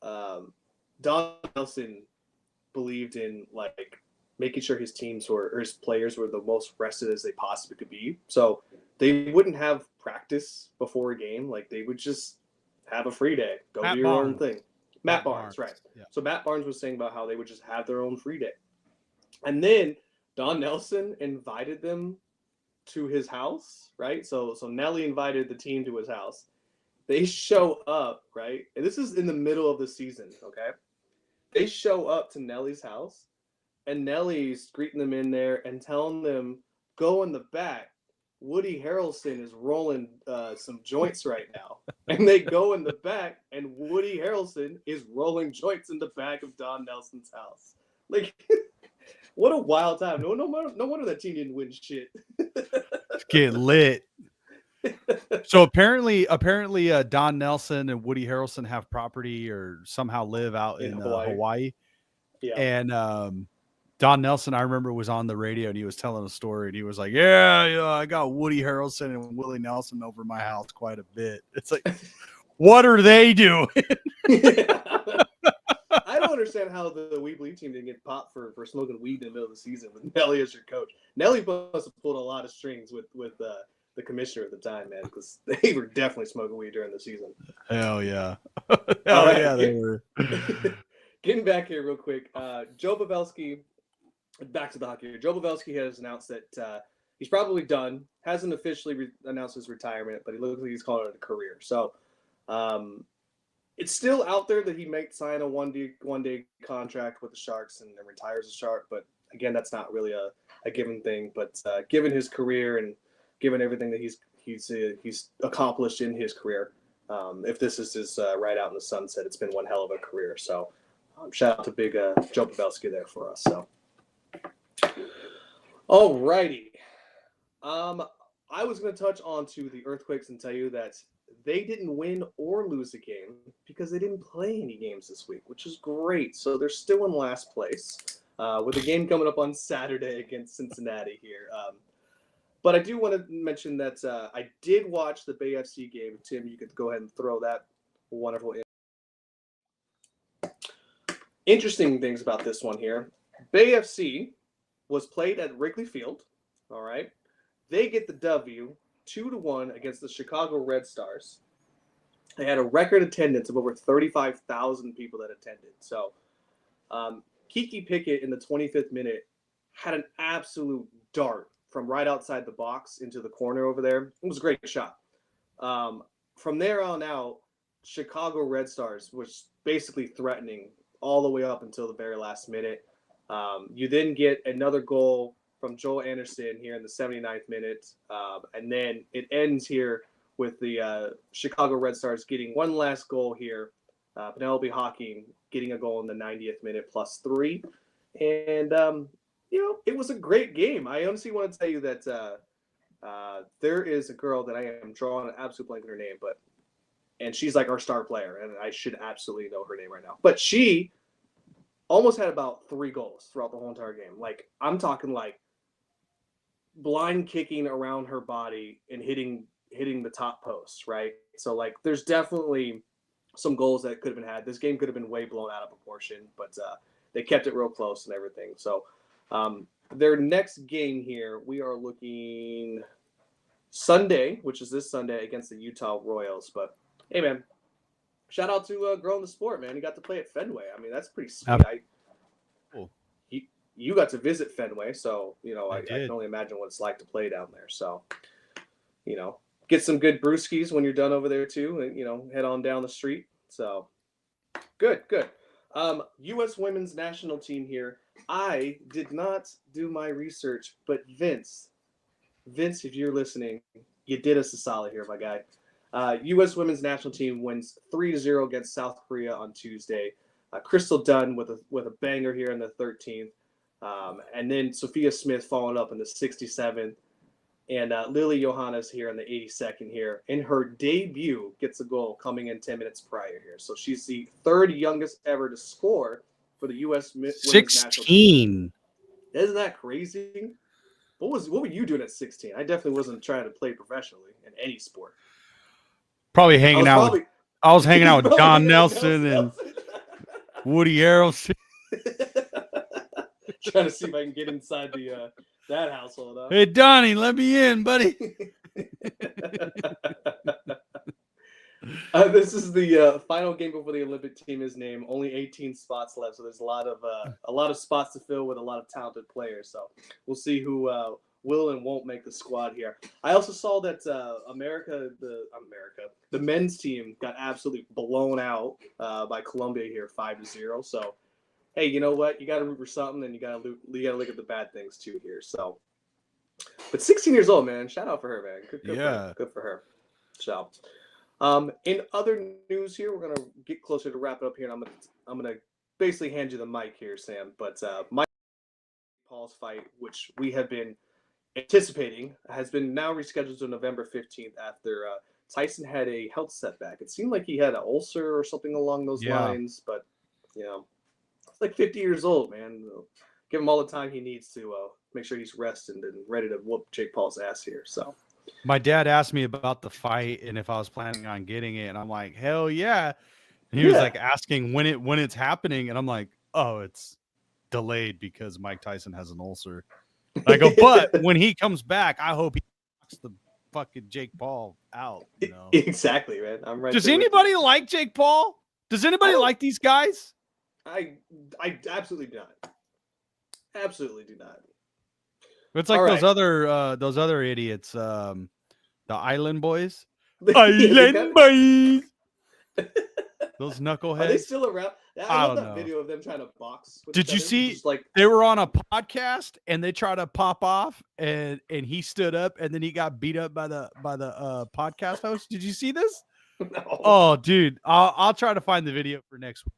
Don Nelson believed in like making sure his teams or his players were the most rested as they possibly could be. So they wouldn't have practice before a game. Like they would just have a free day, go Matt do your own Barnes. thing. Matt Barnes, right? Yeah. So Matt Barnes was saying about how they would just have their own free day, and then Don Nelson invited them to his house, right? So Nelly invited the team to his house. They show up, right? And this is in the middle of the season, okay? They show up to Nelly's house, and Nelly's greeting them in there and telling them, go in the back. Woody Harrelson is rolling some joints right now. And they go in the back, and Woody Harrelson is rolling joints in the back of Don Nelson's house. Like, what a wild time. No wonder that team didn't win shit. Get lit. So apparently, Don Nelson and Woody Harrelson have property or somehow live out in Hawaii. Yeah. And Don Nelson, I remember, was on the radio and he was telling a story. And he was like, "Yeah, I got Woody Harrelson and Willie Nelson over my house quite a bit." It's like, what are they doing? I don't understand how the We Believe team didn't get popped for smoking weed in the middle of the season with Nelly as your coach. Nelly must have pulled a lot of strings with the commissioner at the time, man, because they were definitely smoking weed during the season. Hell yeah. All right. Yeah, they were. Getting back here real quick, Joe Pavelski, back to the hockey here. Joe Pavelski has announced that he's probably done. Hasn't officially announced his retirement, but he looks like he's calling it a career. So it's still out there that he might sign a one-day contract with the Sharks and then retires a Shark. But again, that's not really a given thing. But given his career and given everything that he's accomplished in his career, if this is his ride out in the sunset, it's been one hell of a career. So shout out to big Joe Pavelski there for us. So, all righty. I was going to touch on to the Earthquakes and tell you that they didn't win or lose a game because they didn't play any games this week, which is great. So they're still in last place with a game coming up on Saturday against Cincinnati here. But I do want to mention that I did watch the Bay FC game. Tim, you could go ahead and throw that wonderful in. Interesting things about this one here. Bay FC was played at Wrigley Field. All right. They get the W 2-1 against the Chicago Red Stars. They had a record attendance of over 35,000 people that attended. So Kiki Pickett in the 25th minute had an absolute dart from right outside the box into the corner over there. It was a great shot. From there on out, Chicago Red Stars was basically threatening all the way up until the very last minute. You then get another goal from Joel Anderson here in the 79th minute. And then it ends here with the Chicago Red Stars getting one last goal here. Penelope Hawking getting a goal in the 90th minute +3. And, it was a great game. I honestly want to tell you that there is a girl that I am drawing an absolute blank on her name, and she's like our star player, and I should absolutely know her name right now. But she almost had about 3 goals throughout the whole entire game. Like, I'm talking like blind kicking around her body and hitting the top post, right? So like there's definitely some goals that could have been had. This game could have been way blown out of proportion, but they kept it real close and everything. So their next game here, we are looking Sunday, which is this Sunday, against the Utah Royals. But hey, man, shout out to growing the sport, man. You got to play at Fenway. I mean, that's pretty sweet. Cool. You got to visit Fenway, so I can only imagine what it's like to play down there. So, get some good brewskis when you're done over there too, and head on down the street. So, good. U.S. Women's National Team here. I did not do my research, but Vince, if you're listening, you did us a solid here, my guy. U.S. Women's National Team wins 3-0 against South Korea on Tuesday. Crystal Dunn with a banger here in the 13th. And then Sophia Smith following up in the 67th. And Lily Johannes here in the 82nd here. In her debut, gets a goal coming in 10 minutes prior here. So she's the 3rd youngest ever to score for the U.S. Women's National Team. Isn't that crazy? What were you doing at 16? I definitely wasn't trying to play professionally in any sport. Probably hanging out I was hanging out with Bro, Don hanging out with Nelson and Woody Harrelson. Trying to see if I can get inside the that household. Huh? Hey, Donnie, let me in, buddy. This is the final game before the Olympic team is named. Only 18 spots left, so there's a lot of spots to fill with a lot of talented players. So we'll see who will and won't make the squad here. I also saw that the men's team got absolutely blown out by Colombia here, 5-0. So hey, you know what? You got to root for something, and you got to look at the bad things too here. So, but 16 years old, man. Shout out for her, man. Good for her. So. In other news here, we're gonna get closer to wrap it up here, and I'm gonna basically hand you the mic here, Sam. But Mike Paul's fight, which we have been anticipating, has been now rescheduled to November 15th after Tyson had a health setback. It seemed like he had an ulcer or something along those lines, but it's like 50 years old, man. Give him all the time he needs to make sure he's rested and ready to whoop Jake Paul's ass here. So. My dad asked me about the fight and if I was planning on getting it, and I'm like, hell yeah. And he was like asking when it's happening, and I'm like, oh, it's delayed because Mike Tyson has an ulcer. I go, but when he comes back, I hope he knocks the fucking Jake Paul out. Exactly, man. I'm right. Does anybody like Jake Paul? Does anybody like these guys? I absolutely do not. Absolutely do not. It's like those other idiots, the Island Boys. Island Boys. Those knuckleheads. Are they still around? I love that know. Video of them trying to box. Did you see? They were on a podcast and they tried to pop off, and he stood up, and then he got beat up by the podcast host. Did you see this? No. Oh, dude, I'll try to find the video for next week.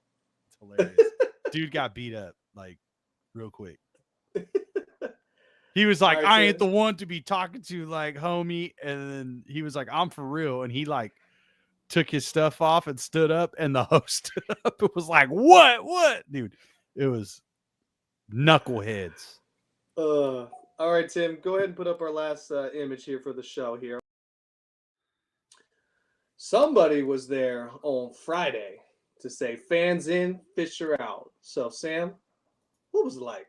It's hilarious. Dude got beat up like real quick. He was like, right, I ain't the one to be talking to, like, homie. And then he was like, I'm for real. And he like took his stuff off and stood up, and the host stood up. It was like, what? Dude, it was knuckleheads. All right, Tim, go ahead and put up our last image here for the show here. Somebody was there on Friday to say fans in, Fisher out. So, Sam, what was it like?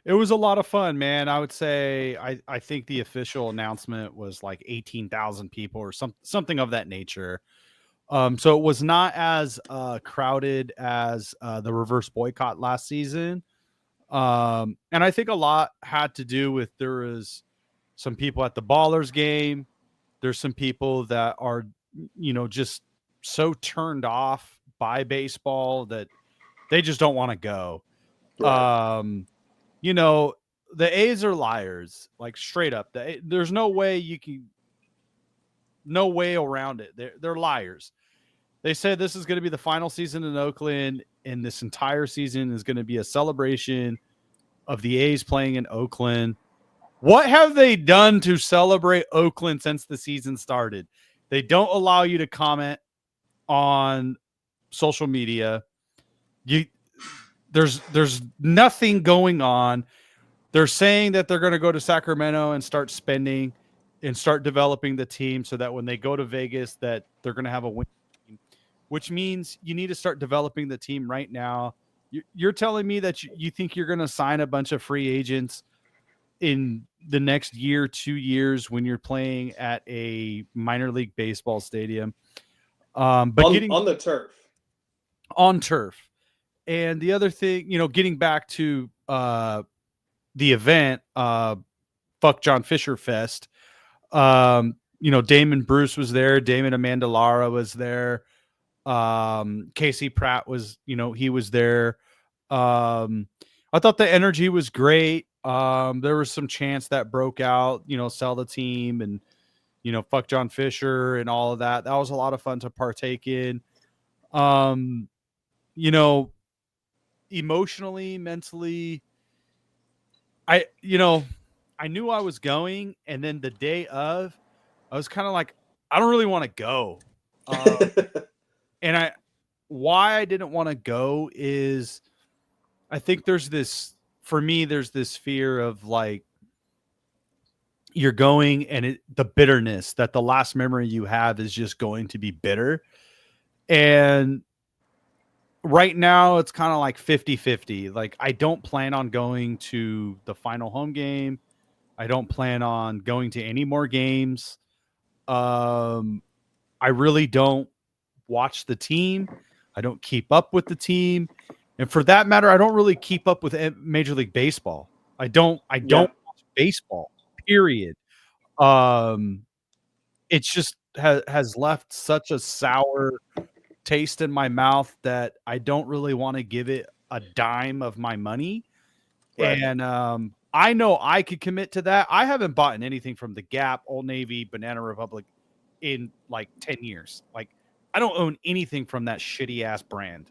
It was a lot of fun, man. I would say I think the official announcement was like 18,000 people or something of that nature. So it was not as crowded as the reverse boycott last season. And I think a lot had to do with there was some people at the Ballers game. There's some people that are, just so turned off by baseball that they just don't want to go. Right. The A's are liars, like straight up. There's no way around it. They're liars. They said this is going to be the final season in Oakland, and this entire season is going to be a celebration of the A's playing in Oakland. What have they done to celebrate Oakland since the season started? They don't allow you to comment on social media. There's nothing going on. They're saying that they're going to go to Sacramento and start spending and start developing the team so that when they go to Vegas that they're going to have a win team, which means you need to start developing the team right now. You're telling me that you think you're going to sign a bunch of free agents in the next year, 2 years when you're playing at a minor league baseball stadium. But on the turf. On turf. And the other thing, getting back to the event, Fuck John Fisher Fest, Damon Bruce was there. Damon Amanda Lara was there. Casey Pratt was, he was there. I thought the energy was great. There was some chants that broke out, sell the team and, fuck John Fisher and all of that. That was a lot of fun to partake in. Emotionally, mentally, I knew I was going, and then the day of, I was kind of like, I don't really want to go. And why I didn't want to go is I think there's this fear of like, you're going and the bitterness that the last memory you have is just going to be bitter. And right now it's kind of like 50-50. Like, I don't plan on going to the final home game. I don't plan on going to any more games. I really don't watch the team. I don't keep up with the team. And for that matter, I don't really keep up with Major League Baseball. I don't Yeah. watch baseball, period. Um, it's just has left such a sour taste in my mouth that I don't really want to give it a dime of my money. Right. And I know I could commit to that. I haven't bought anything from the Gap, Old Navy, Banana Republic in like 10 years. Like, I don't own anything from that shitty ass brand.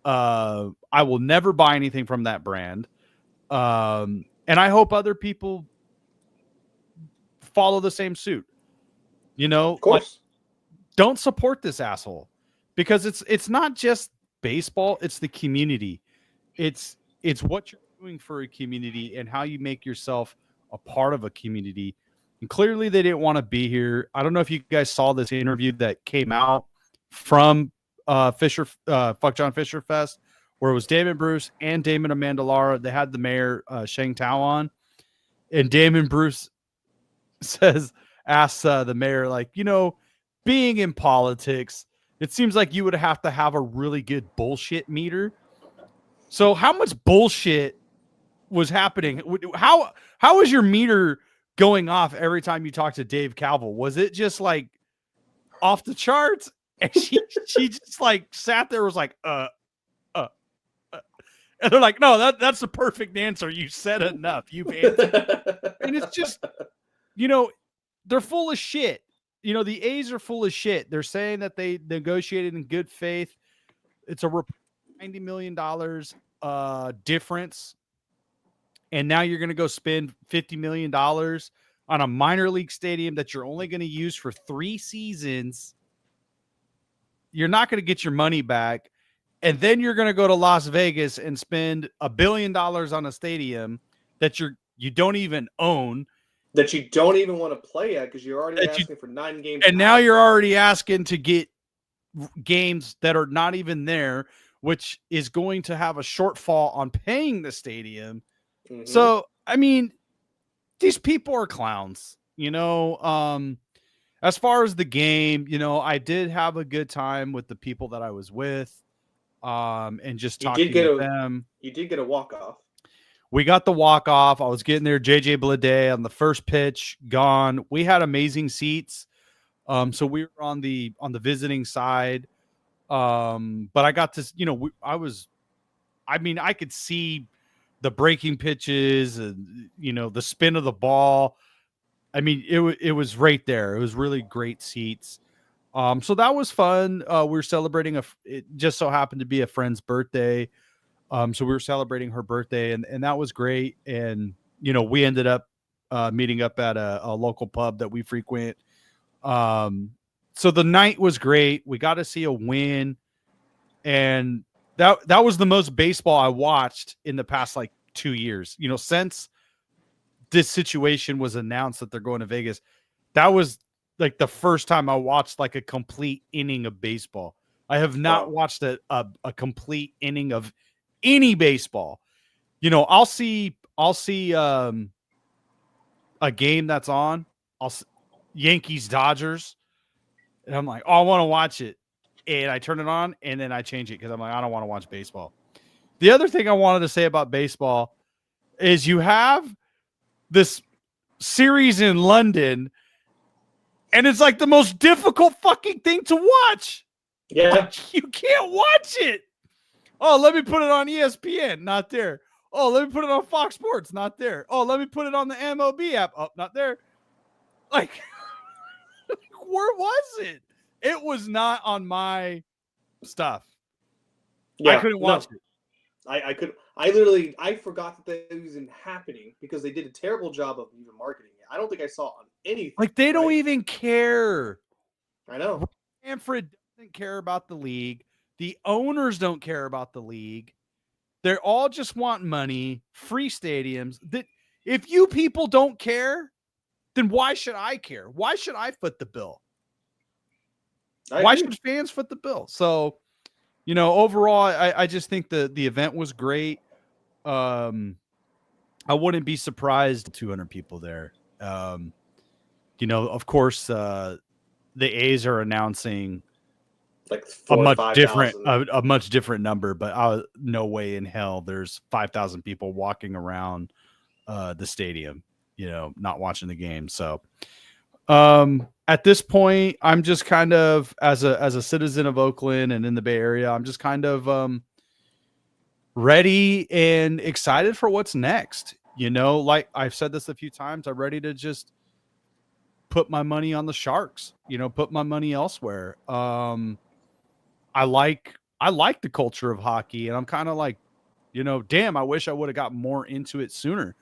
I will never buy anything from that brand. And I hope other people follow the same suit. You know, Of course. don't support this asshole, because it's not just baseball, it's the community. It's what you're doing for a community and how you make yourself a part of a community. And clearly they didn't want to be here. I don't know if you guys saw this interview that came out from Fuck John Fisher Fest, where it was Damon Bruce and Damon Amendolara. They had the mayor Sheng Tao on, and Damon Bruce asks the mayor, like, being in politics, it seems like you would have to have a really good bullshit meter. So how much bullshit was happening? How was your meter going off every time you talked to Dave Calvel? Was it just like off the charts? And she just like sat there, was like, and they're like, no, that's the perfect answer. You said enough. You've answered. And it's just, they're full of shit. The A's are full of shit. They're saying that they negotiated in good faith. It's a $90 million difference. And now you're going to go spend $50 million on a minor league stadium that you're only going to use for 3 seasons. You're not going to get your money back. And then you're going to go to Las Vegas and spend $1 billion on a stadium that you don't even own. That you don't even want to play at, because you're already asking for 9 games. And now you're already asking to get games that are not even there, which is going to have a shortfall on paying the stadium. Mm-hmm. So, I mean, these people are clowns, as far as the game, I did have a good time with the people that I was with, and just talking to them. You did get a walk-off. We got the walk-off. I was getting there. JJ Bleday on the first pitch, gone. We had amazing seats. So we were on the visiting side. But I got to, I could see the breaking pitches and, the spin of the ball. I mean, it was right there. It was really great seats. So that was fun. We were celebrating it just so happened to be a friend's birthday. So we were celebrating her birthday, and that was great. And, we ended up meeting up at a local pub that we frequent. So the night was great. We got to see a win. And that was the most baseball I watched in the past, 2 years, since this situation was announced that they're going to Vegas. That was the first time I watched a complete inning of baseball. I have not watched a complete inning of any baseball. I'll see a game that's on. Yankees Dodgers, and I'm like, oh, I want to watch it, and I turn it on, and then I change it because I'm like, I don't want to watch baseball. The other thing I wanted to say about baseball is you have this series in London, and it's the most difficult fucking thing to watch. Yeah, you can't watch it. Oh, let me put it on ESPN. Not there. Oh, let me put it on Fox Sports. Not there. Oh, let me put it on the MLB app. Oh, not there. Where was it? It was not on my stuff. Yeah, I couldn't watch it. I forgot that that was even happening because they did a terrible job of even marketing it. I don't think I saw it on anything. They don't even care. I know. Manfred doesn't care about the league. The owners don't care about the league. They're all just want money, free stadiums. That if you people don't care, then why should I care? Why should I foot the bill? Why should fans foot the bill? So, overall, I just think the event was great. I wouldn't be surprised 200 people there. Of course, the A's are announcing like a 4,000 or much 5,000. a much different number, but no way in hell there's 5,000 people walking around the stadium, not watching the game. So, at this point, I'm just kind of as a citizen of Oakland and in the Bay Area, I'm just kind of ready and excited for what's next. Like I've said this a few times, I'm ready to just put my money on the Sharks, put my money elsewhere. I like the culture of hockey, and I'm kind of like, damn, I wish I would have got more into it sooner.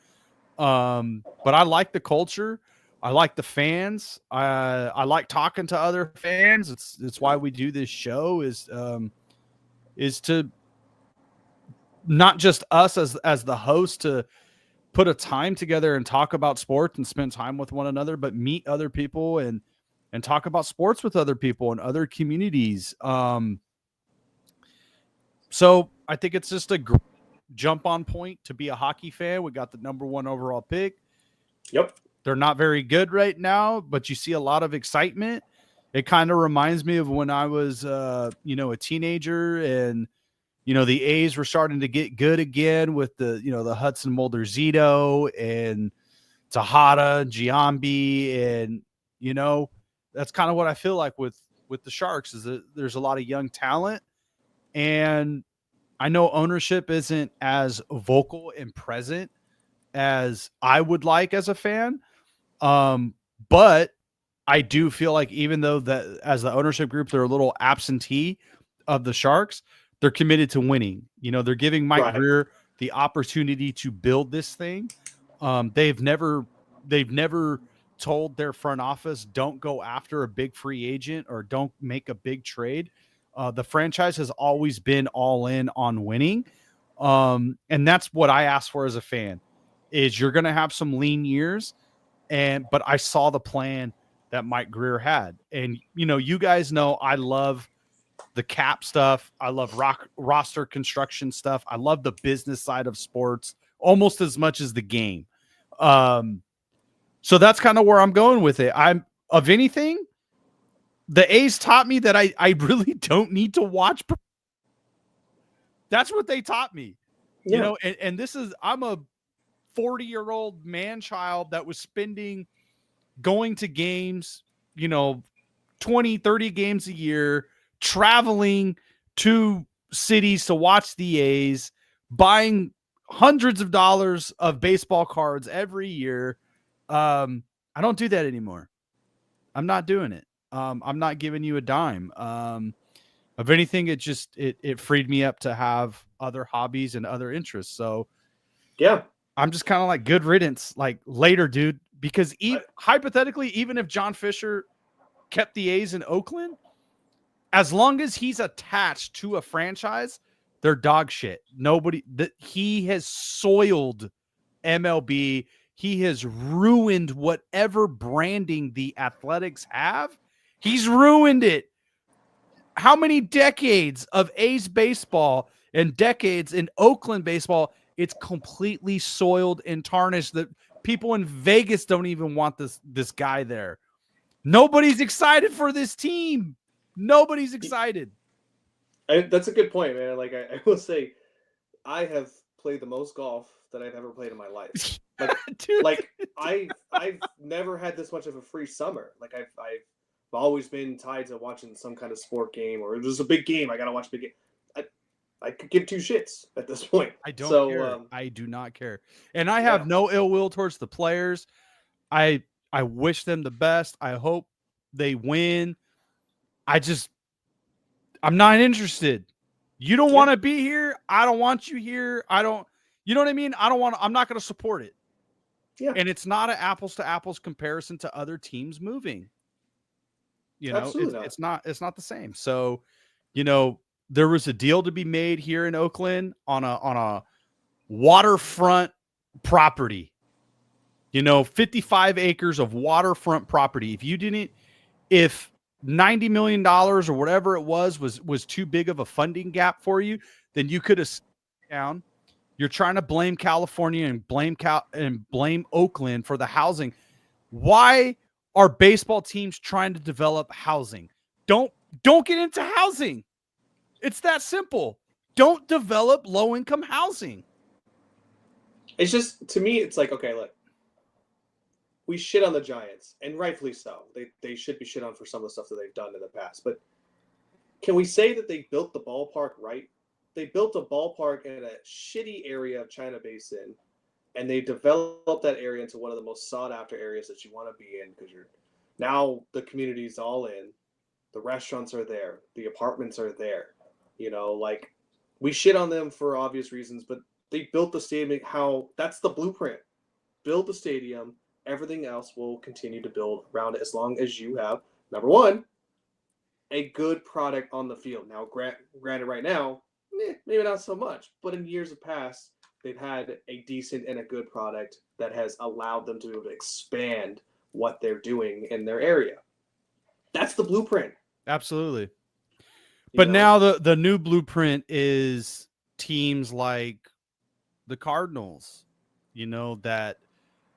But I like the culture. I like the fans. I like talking to other fans. It's why we do this show is to not just us as the host to put a time together and talk about sports and spend time with one another, but meet other people and talk about sports with other people and other communities. So I think it's just a jump on point to be a hockey fan. We got the number 1 overall pick. Yep. They're not very good right now, but you see a lot of excitement. It kind of reminds me of when I was, a teenager and, the A's were starting to get good again with the Hudson Mulder Zito and Tejada, Giambi. And, that's kind of what I feel like with the Sharks is that there's a lot of young talent. And I know ownership isn't as vocal and present as I would like as a fan. But I do feel like even though that as the ownership group, they're a little absentee of the Sharks, they're committed to winning. They're giving Mike Greer the opportunity to build this thing. They've never told their front office, don't go after a big free agent or don't make a big trade. The franchise has always been all in on winning. And that's what I asked for as a fan is you're going to have some lean years. But I saw the plan that Mike Greer had. And, you guys know, I love the cap stuff. I love roster construction stuff. I love the business side of sports almost as much as the game. So that's kind of where I'm going with it. I'm of anything. The A's taught me that I really don't need to watch. That's what they taught me, and this is, I'm a 40-year-old man-child that was going to games, 20, 30 games a year, traveling to cities to watch the A's, buying hundreds of dollars of baseball cards every year. I don't do that anymore. I'm not doing it. I'm not giving you a dime. Of anything, it freed me up to have other hobbies and other interests. So yeah, I'm just kind of like good riddance, like later, dude, because hypothetically, even if John Fisher kept the A's in Oakland, as long as he's attached to a franchise, they're dog shit. He has soiled MLB. He has ruined whatever branding the Athletics have. He's ruined it. How many decades of A's baseball and decades in Oakland baseball, it's completely soiled and tarnished that people in Vegas don't even want this guy there. Nobody's excited for this team. Nobody's excited. That's a good point, man. Like I will say, I have played the most golf that I've ever played in my life. Like, I've never had this much of a free summer. Like I've always been tied to watching some kind of sport game, or if there's a big game, I gotta watch a big game. I could give two shits at this point. I don't care. I do not care. And I have no ill will towards the players. I wish them the best. I hope they win. I'm not interested. You don't want to be here. I don't want you here. You know what I mean? I'm not going to support it. Yeah. And it's not an apples to apples comparison to other teams moving. It's not the same. So, there was a deal to be made here in Oakland on a waterfront property. 55 acres of waterfront property. If $90 million or whatever it was too big of a funding gap for you, then you could have sat down. You're trying to blame California and blame Oakland for the housing. Why are baseball teams trying to develop housing? Don't get into housing. It's that simple. Don't develop low-income housing. It's just, to me, it's like, okay, look, we shit on the Giants, and rightfully so. They should be shit on for some of the stuff that they've done in the past. But can we say that they built the ballpark right? They built a ballpark in a shitty area of China Basin, and they developed that area into one of the most sought-after areas that you want to be in, because now the community's all in. The restaurants are there. The apartments are there. Like, we shit on them for obvious reasons, but they built the stadium that's the blueprint. Build the stadium. Everything else will continue to build around it as long as you have, number one, a good product on the field. Now, granted, right now, maybe not so much, but in years past, they've had a decent and a good product that has allowed them to be able to expand what they're doing in their area. That's the blueprint. Absolutely. But now the new blueprint is teams like the Cardinals, that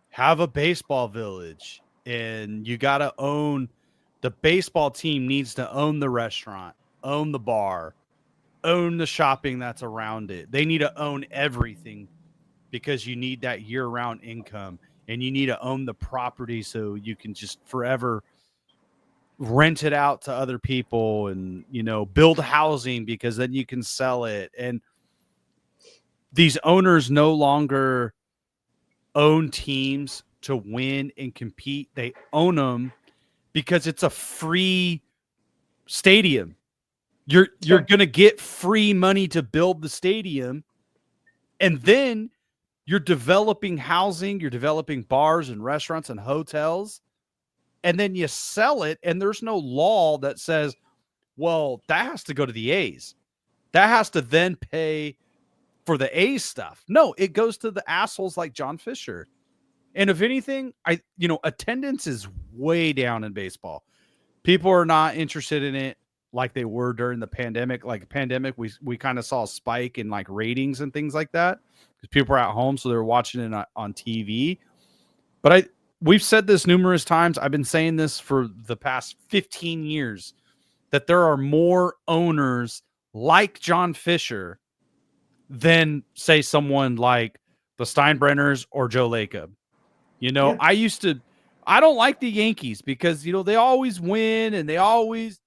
have a baseball village, and you got to own the baseball team needs to own the restaurant, own the bar, own the shopping that's around it. They need to own everything because you need that year-round income, and you need to own the property so you can just forever rent it out to other people and, build housing because then you can sell it. And these owners no longer own teams to win and compete. They own them because it's a free stadium. You're going to get free money to build the stadium. And then you're developing housing, you're developing bars and restaurants and hotels. And then you sell it, and there's no law that says, well, that has to go to the A's. That has to then pay for the A's stuff. No, it goes to the assholes like John Fisher. And if anything, attendance is way down in baseball. People are not interested in it like they were during the pandemic. Like pandemic, we kind of saw a spike in like ratings and things like that because people are at home, so they're watching it on TV. But we've said this numerous times. I've been saying this for the past 15 years that there are more owners like John Fisher than, say, someone like the Steinbrenners or Joe Lacob. Yeah. I don't like the Yankees because, they always win and they always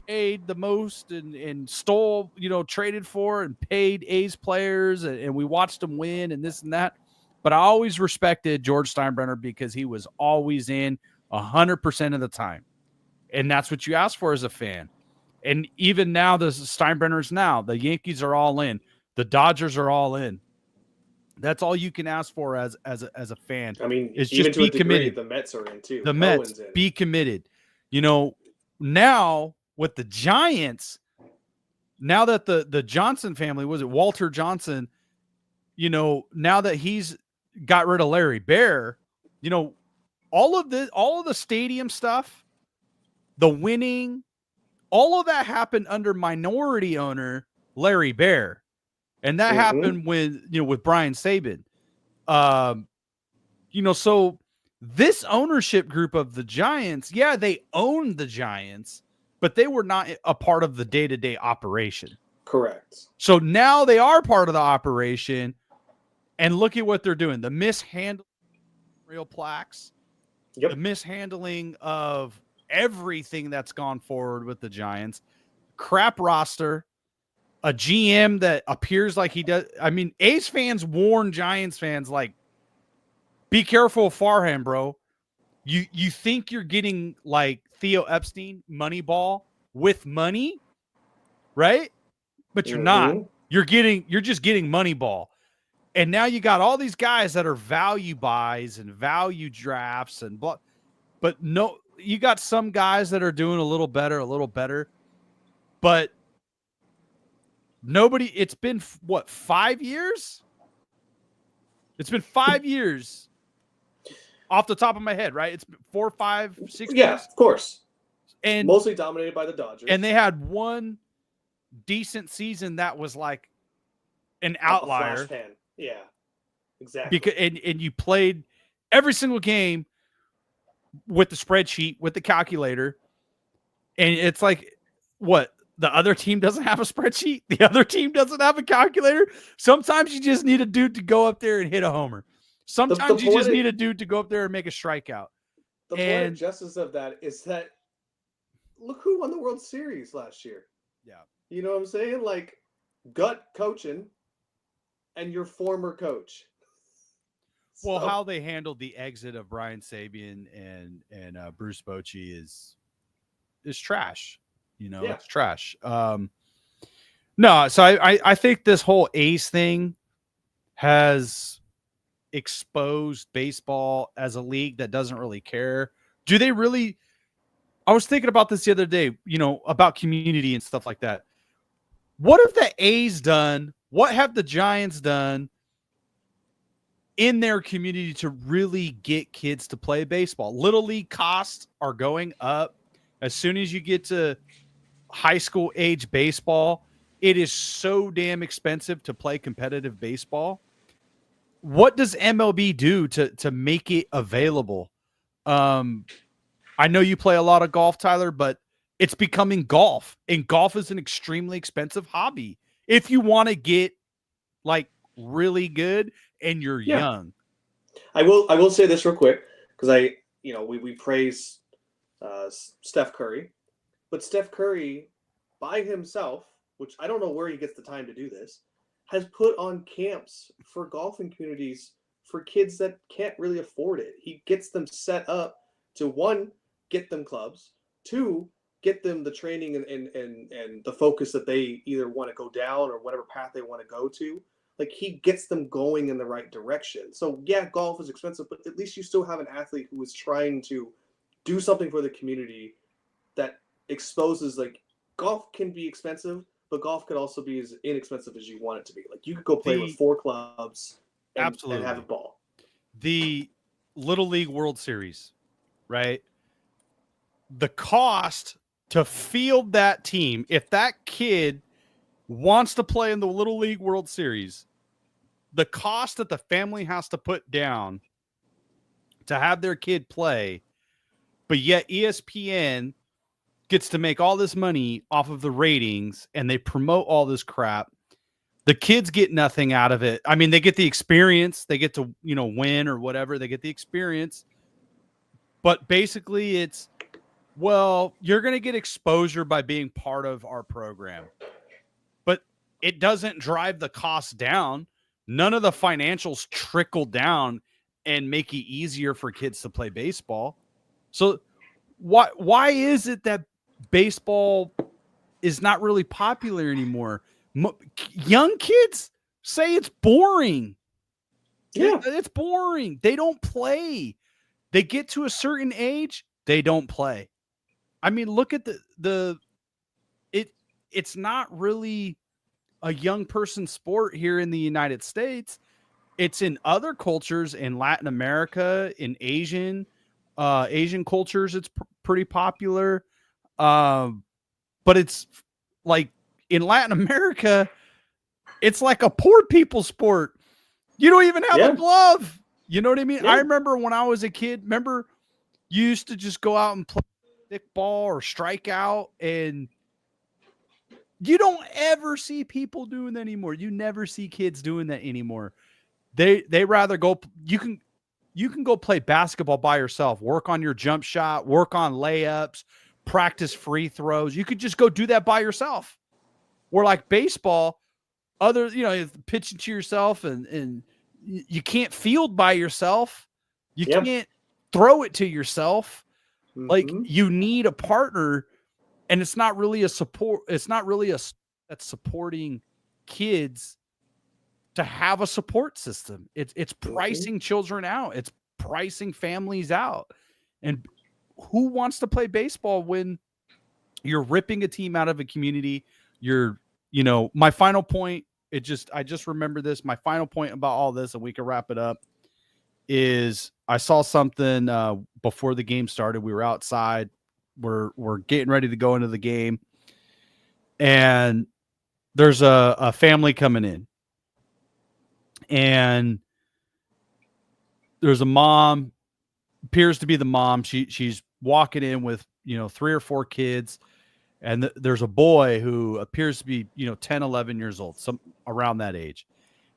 paid the most and stole, traded for and paid A's players and we watched them win and this and that. But I always respected George Steinbrenner because he was always in 100% of the time. And that's what you ask for as a fan. And even now, the Steinbrenners the Yankees are all in. The Dodgers are all in. That's all you can ask for as a fan. I mean, is even just to be a degree, committed. The Mets are in too. The Mets, be committed. Now with the Giants, now that the Johnson family, was it Walter Johnson, now that he's got rid of Larry Bear, all of the stadium stuff, the winning, all of that happened under minority owner Larry Bear. And that happened with Brian Saban. So this ownership group of the Giants, they owned the Giants, but they were not a part of the day-to-day operation. Correct. So now they are part of the operation, and look at what they're doing. The mishandling of real plaques, the mishandling of everything that's gone forward with the Giants, crap roster, a GM that appears like he does. I mean, A's fans warn Giants fans, like, be careful of Farhan, bro. You think you're getting like Theo Epstein, Moneyball with money, right? But you're not. You're just getting Moneyball. And now you got all these guys that are value buys and value drafts and blah. But no, you got some guys that are doing a little better. But nobody, it's been 5 years? It's been 5 years off the top of my head, right? It's been 4, 5, 6 years. Yeah, of course. and mostly dominated by the Dodgers. And they had one decent season that was like an outlier. A flash pan. Yeah, exactly. Because and you played every single game with the spreadsheet, with the calculator, and it's like, what? The other team doesn't have a spreadsheet. The other team doesn't have a calculator. Sometimes you just need a dude to go up there and hit a homer. Sometimes you just need a dude to go up there and make a strikeout. The point of justice of that is that look who won the World Series last year. Yeah. You know what I'm saying? Like, gut coaching and your former coach. Well, how they handled the exit of Brian Sabian and Bruce Bochy is trash. You know, it's trash. No, so I think this whole A's thing has exposed baseball as a league that doesn't really care. Do they really? I was thinking about this the other day, you know, about community and stuff like that. What have the A's done? What have the Giants done in their community to really get kids to play baseball? Little league costs are going up. As soon as you get to high school age baseball, it is so damn expensive to play competitive baseball. What does MLB do to make it available? I know you play a lot of golf, Tyler, but it's becoming golf, and golf is an extremely expensive hobby if you want to get like really good and you're young. I will say this real quick, because we praise Steph Curry, but Steph Curry by himself, which I don't know where he gets the time to do this, has put on camps for golfing communities for kids that can't really afford it. He gets them set up to, one, get them clubs, two, get them the training and the focus that they either want to go down or whatever path they want to go to. Like, he gets them going in the right direction. So yeah, golf is expensive, but at least you still have an athlete who is trying to do something for the community that exposes, like, golf can be expensive, but golf could also be as inexpensive as you want it to be. Like, you could go play with 4 clubs and have a ball. The Little League World Series, right? The cost to field that team, if that kid wants to play in the Little League World Series, the cost that the family has to put down to have their kid play, but yet ESPN gets to make all this money off of the ratings and they promote all this crap. The kids get nothing out of it. I mean, they get the experience, they get to, win or whatever. They get the experience, but basically it's, well, you're going to get exposure by being part of our program, but it doesn't drive the cost down. None of the financials trickle down and make it easier for kids to play baseball. So why is it that baseball is not really popular anymore? Young kids say it's boring. Yeah, it's boring. They don't play. They get to a certain age, they don't play. I mean, look at it's not really a young person sport here in the United States. It's in other cultures, in Latin America, in Asian cultures. It's pretty popular. But it's like in Latin America, it's like a poor people's sport. You don't even have a glove. You know what I mean? Yeah. I remember when I was a kid, you used to just go out and play stick ball or strike out, and you don't ever see people doing that anymore. You never see kids doing that anymore. They rather go. You can go play basketball by yourself, work on your jump shot, work on layups, practice free throws. You could just go do that by yourself. Or like baseball, pitching to yourself, and you can't field by yourself. You can't throw it to yourself. Mm-hmm. Like, you need a partner, and it's not really a support. It's not really that's supporting kids to have a support system. It's pricing children out. It's pricing families out. And who wants to play baseball when you're ripping a team out of a community? My final point, I just remember this. My final point about all this, and we can wrap it up, is I saw something before the game started. We were outside we're getting ready to go into the game, and there's a family coming in, and there's a mom, appears to be the mom. She's walking in with 3 or 4 kids, and there's a boy who appears to be 10, 11 years old, some around that age,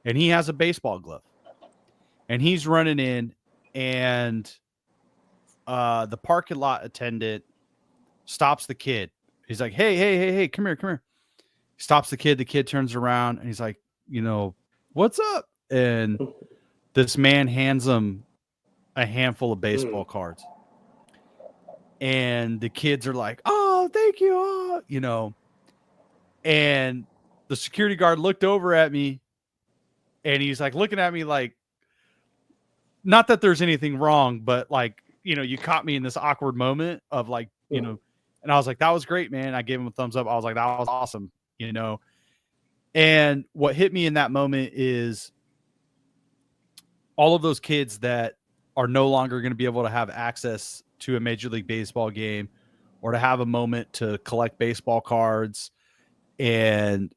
and he has a baseball glove, and he's running in, and the parking lot attendant stops the kid. He's like, hey, come here. He stops the kid. The kid turns around and he's like, what's up? And this man hands him a handful of baseball cards. And the kids are like, oh, thank you. And the security guard looked over at me, and he's like looking at me like, not that there's anything wrong, but like, you caught me in this awkward moment of like, and I was like, that was great, man. I gave him a thumbs up. I was like, that was awesome, And what hit me in that moment is all of those kids that are no longer going to be able to have access to a Major League Baseball game or to have a moment to collect baseball cards. And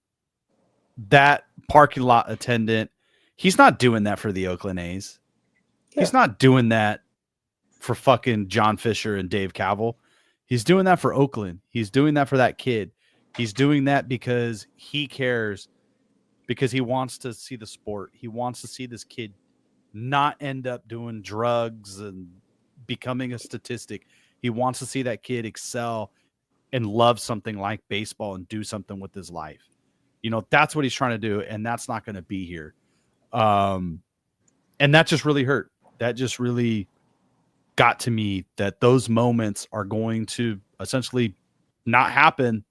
that parking lot attendant, he's not doing that for the Oakland A's. Yeah. He's not doing that for fucking John Fisher and Dave Kaval. He's doing that for Oakland. He's doing that for that kid. He's doing that because he cares, because he wants to see the sport. He wants to see this kid not end up doing drugs and becoming a statistic. He wants to see that kid excel and love something like baseball and do something with his life. That's what he's trying to do, and that's not going to be here. And that just really hurt. That just really got to me, that those moments are going to essentially not happen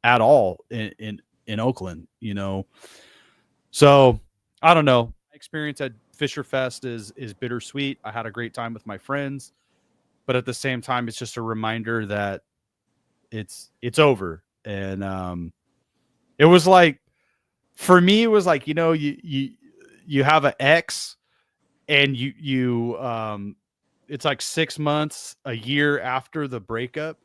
at all in Oakland, So I don't know. My experience at Fisher Fest is bittersweet. I had a great time with my friends, but at the same time, it's just a reminder that it's over. And it was like, for me, it was like, you have an ex, and you it's like 6 months, a year after the breakup,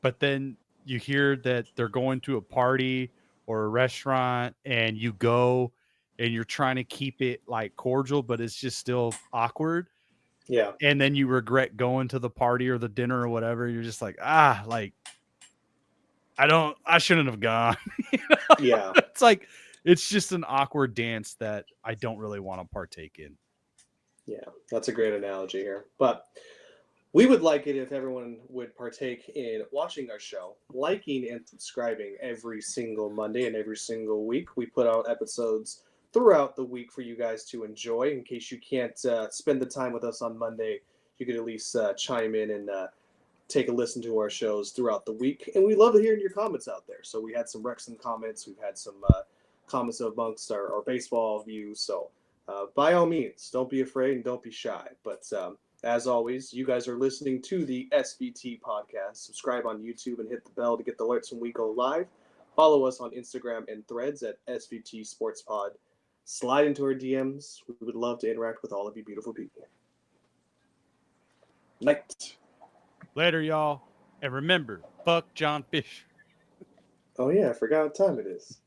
but then you hear that they're going to a party or a restaurant, and you go and you're trying to keep it like cordial, but it's just still awkward. Yeah. And then you regret going to the party or the dinner or whatever. You're just like, I shouldn't have gone. Yeah. It's like, it's just an awkward dance that I don't really want to partake in. Yeah, that's a great analogy here. But we would like it if everyone would partake in watching our show, liking and subscribing every single Monday and every single week. We put out episodes throughout the week for you guys to enjoy. In case you can't spend the time with us on Monday, you could at least chime in and take a listen to our shows throughout the week. And we love to hear your comments out there. So we had some Wrexham comments. We've had some comments amongst our baseball views. So by all means, don't be afraid and don't be shy. But as always, you guys are listening to the SVT podcast. Subscribe on YouTube and hit the bell to get the alerts when we go live. Follow us on Instagram and Threads at SVT Sports Pod. Slide into our DMs. We would love to interact with all of you beautiful people. Night. Later, y'all. And remember, fuck John Fisher. Oh, yeah, I forgot what time it is.